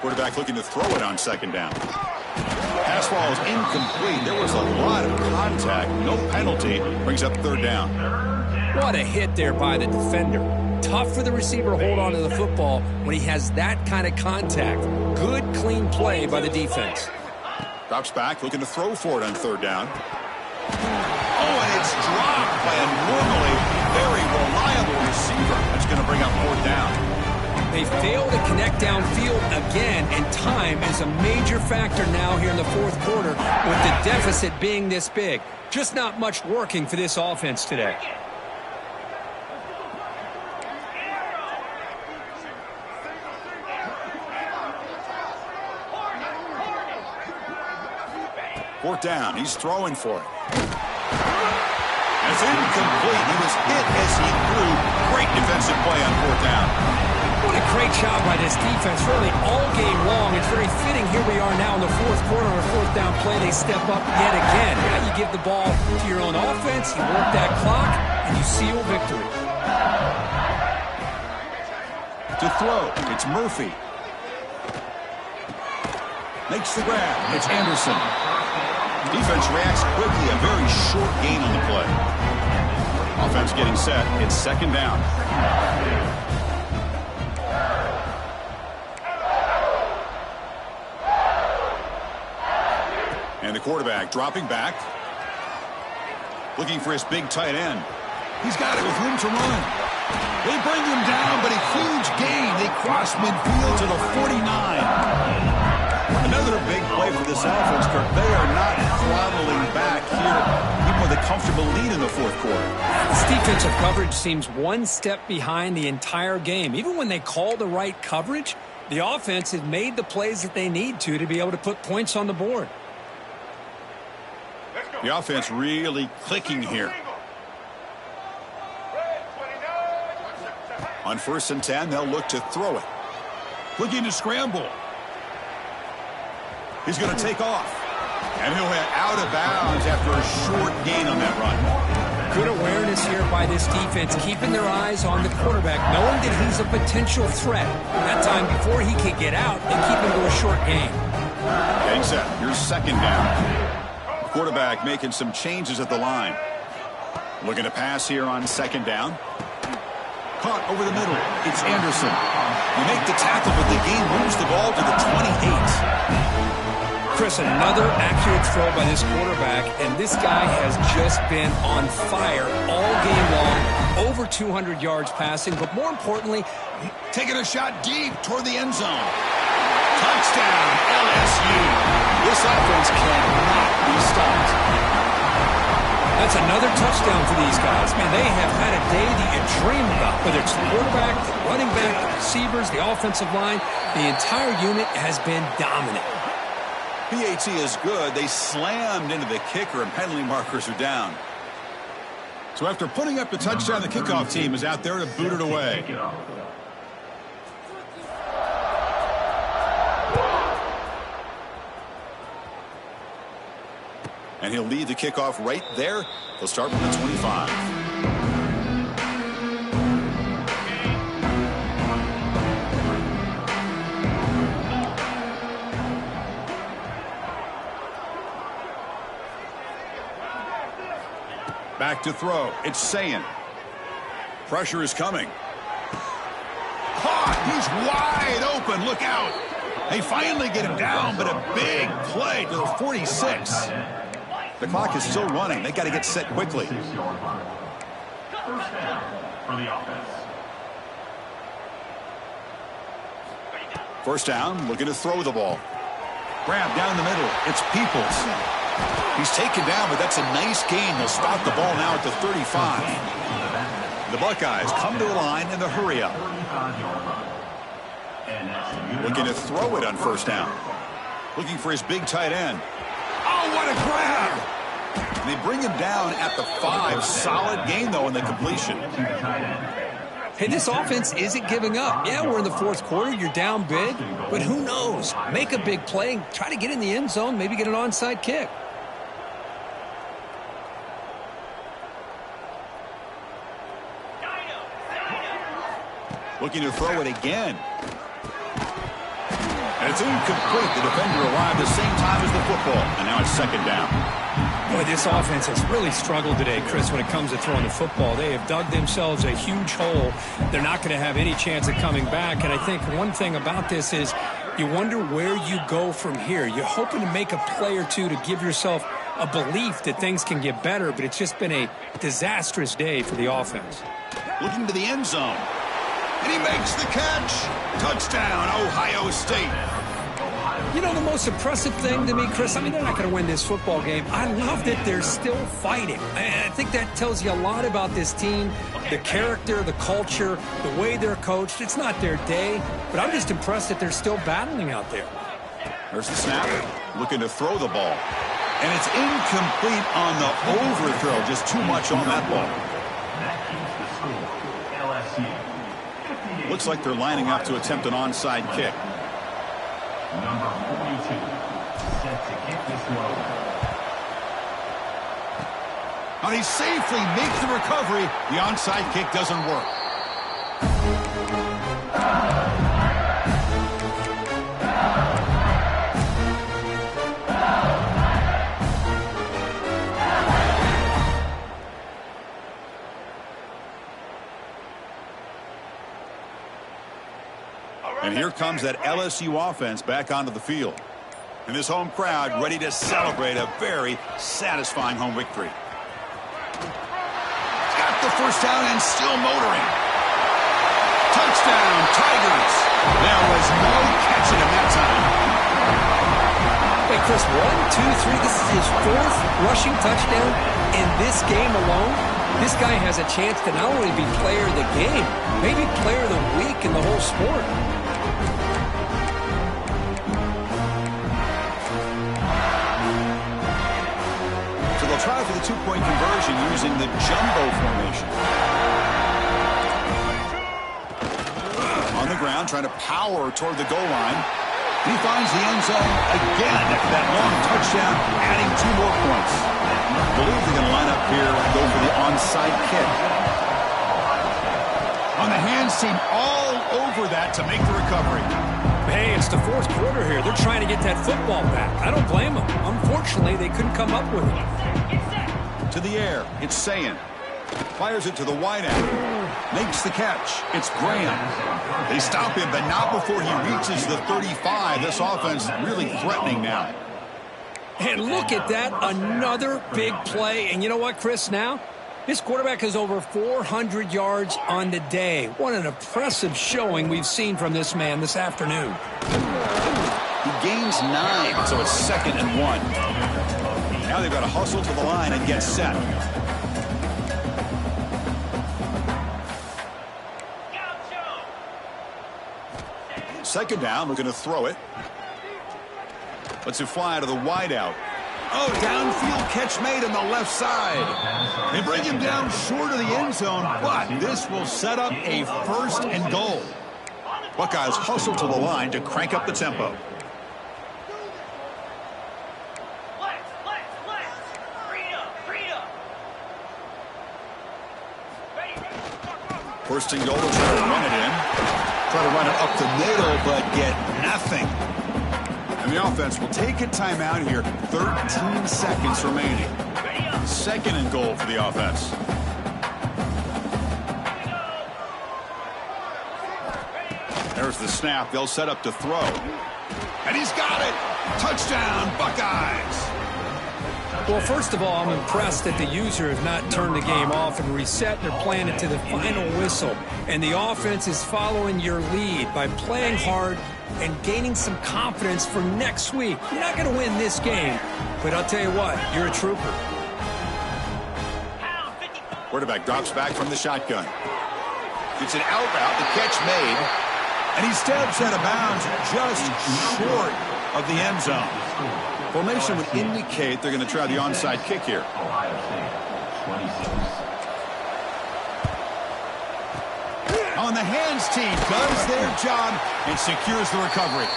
Quarterback looking to throw it on second down. Pass ball is incomplete. There was a lot of contact. No penalty. Brings up third down. What a hit there by the defender. Tough for the receiver to hold on to the football when he has that kind of contact. Good, clean play by the defense. Drops back, looking to throw for it on third down. Oh, and it's dropped by a normally very reliable receiver. That's going to bring up fourth down. They fail to connect downfield again, and time is a major factor now here in the fourth quarter with the deficit being this big. Just not much working for this offense today. Fourth down. He's throwing for it. It's incomplete. He was hit as he threw. Great defensive play on fourth down. What a great job by this defense, really all game long. It's very fitting here we are now in the fourth quarter on a fourth down play. They step up yet again. Now you give the ball to your own offense, you work that clock, and you seal victory. To throw, it's Murphy. Makes the grab. It's Anderson. Defense reacts quickly. A very short gain on the play. Offense getting set. It's second down. And the quarterback dropping back. Looking for his big tight end. He's got it with room to run. They bring him down, but a huge gain. They cross midfield to the 49. Another big play for this offense, Kirk. They are not throttling back here, even with a comfortable lead in the fourth quarter. This defensive coverage seems one step behind the entire game. Even when they call the right coverage, the offense has made the plays that they need to be able to put points on the board. The offense really clicking here. On 1st and 10, they'll look to throw it. Looking to scramble. He's going to take off. And he'll head out of bounds after a short gain on that run. Good awareness here by this defense, keeping their eyes on the quarterback, knowing that he's a potential threat. That time before he can get out, they keep him to a short gain. Getting set. Here's second down. Quarterback making some changes at the line. Looking to pass here on second down. Caught over the middle. It's Anderson. You make the tackle, but the game moves the ball to the 28. Chris, Chris, another accurate throw by this quarterback, and this guy has just been on fire all game long. Over 200 yards passing, but more importantly, taking a shot deep toward the end zone. Touchdown, LSU. This offense cannot be stopped. That's another touchdown for these guys. Man, they have had a day that you dream about. Whether it's the quarterback, the running back, the receivers, the offensive line, the entire unit has been dominant. PAT is good. They slammed into the kicker, and penalty markers are down. So after putting up the touchdown, the kickoff team is out there to boot it away. And he'll lead the kickoff right there. He'll start from the 25. Back to throw. It's Sayin. Pressure is coming. Caught. He's wide open. Look out. They finally get him down, but a big play to the 46. The clock is still running. They got to get set quickly. First down for the offense. First down, looking to throw the ball. Grab down the middle. It's Peoples. He's taken down, but that's a nice gain. They'll stop the ball now at the 35. The Buckeyes come to the line in the hurry up. Looking to throw it on first down. Looking for his big tight end. Oh, what a grab! And they bring him down at the 5. Solid gain, though, in the completion. Hey, this offense isn't giving up. Yeah, we're in the fourth quarter. You're down big. But who knows? Make a big play. Try to get in the end zone. Maybe get an onside kick. Looking to throw it again. And it's incomplete. The defender arrived the same time as the football. And now it's second down. Boy, this offense has really struggled today, Chris, when it comes to throwing the football. They have dug themselves a huge hole. They're not going to have any chance of coming back. And I think one thing about this is you wonder where you go from here. You're hoping to make a play or two to give yourself a belief that things can get better, but it's just been a disastrous day for the offense. Looking to the end zone. And he makes the catch. Touchdown, Ohio State. You know, the most impressive thing to me, Chris, I mean, they're not going to win this football game. I love that they're still fighting. I think that tells you a lot about this team, the character, the culture, the way they're coached. It's not their day, but I'm just impressed that they're still battling out there. There's the snap. Looking to throw the ball. And it's incomplete on the overthrow. Just too much on that ball. That keeps the score. LSU. Looks like they're lining up to attempt an onside kick. Number 42, set to kick this one. And he safely makes the recovery. The onside kick doesn't work. And here comes that LSU offense back onto the field. And this home crowd ready to celebrate a very satisfying home victory. Got the first down and still motoring. Touchdown, Tigers. There was no catching him that time. Hey, Chris, 1, 2, 3. This is his 4th rushing touchdown in this game alone. This guy has a chance to not only be player of the game, maybe player of the week in the whole sport. Try for the two-point conversion using the jumbo formation. On the ground, trying to power toward the goal line. He finds the end zone again after that long touchdown, adding 2 more points. I believe they're going to line up here and go for the onside kick. On the hands team, all over that to make the recovery. Hey, it's the fourth quarter here. They're trying to get that football back. I don't blame them. Unfortunately, they couldn't come up with it. To the air, it's Sayin. Fires it to the wide end. Makes the catch. It's Graham. They stop him, but not before he reaches the 35. This offense really threatening now. And look at that, another big play. And you know what, Chris, now? This quarterback has over 400 yards on the day. What an impressive showing we've seen from this man this afternoon. He gains 9, so it's 2nd and 1. Now they've got to hustle to the line and get set. Second down, looking to throw it. Lets it fly out of the wideout. Oh, downfield catch made on the left side. They bring him down short of the end zone, but this will set up a 1st and goal. Buckeyes hustle to the line to crank up the tempo. First and goal, to try to run it in. Try to run it up the middle, but get nothing. And the offense will take a timeout here. 13 seconds remaining. 2nd and goal for the offense. There's the snap. They'll set up to throw. And he's got it. Touchdown, Buckeyes. Well, first of all, I'm impressed that the user has not turned the game off and reset their plan to the final whistle. And the offense is following your lead by playing hard and gaining some confidence for next week. You're not going to win this game, but I'll tell you what, you're a trooper. Quarterback drops back from the shotgun. It's an out route, the catch made, and he steps out of bounds just short of the end zone. Formation would indicate they're going to try the onside kick here. On the hands team does their job and secures the recovery.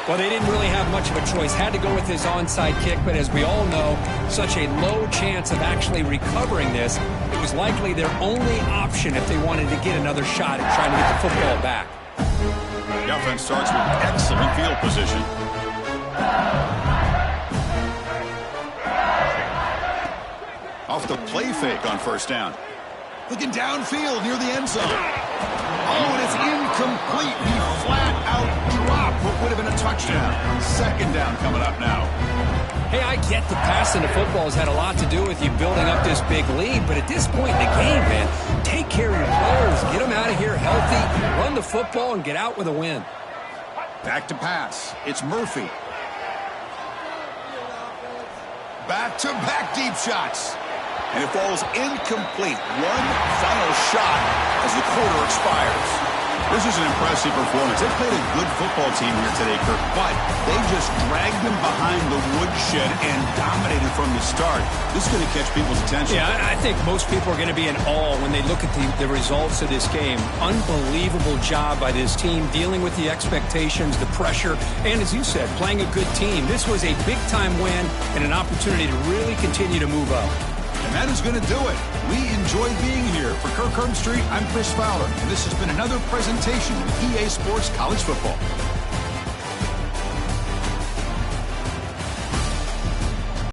Well, they didn't really have much of a choice. Had to go with his onside kick, but as we all know, such a low chance of actually recovering this. It was likely their only option if they wanted to get another shot at trying to get the football back. The offense starts with excellent field position. Off the play fake on first down. Looking downfield near the end zone. Oh, and it's incomplete. He flat out dropped what would have been a touchdown. 2nd down coming up now. Hey, I get the passing the football has had a lot to do with you building up this big lead, but at this point in the game, man, take care of your players. Get them out of here healthy, run the football, and get out with a win. Back to pass. It's Murphy. Back-to-back deep shots. And it falls incomplete. One final shot as the quarter expires. This is an impressive performance. They played a good football team here today, Kirk, but they just dragged them behind the woodshed and dominated from the start. This is going to catch people's attention. Yeah, I think most people are going to be in awe when they look at the results of this game. Unbelievable job by this team dealing with the expectations, the pressure, and as you said, playing a good team. This was a big-time win and an opportunity to really continue to move up. And that is going to do it. We enjoyed being here. For Kirk Herbstreit, I'm Chris Fowler, and this has been another presentation of EA Sports College Football.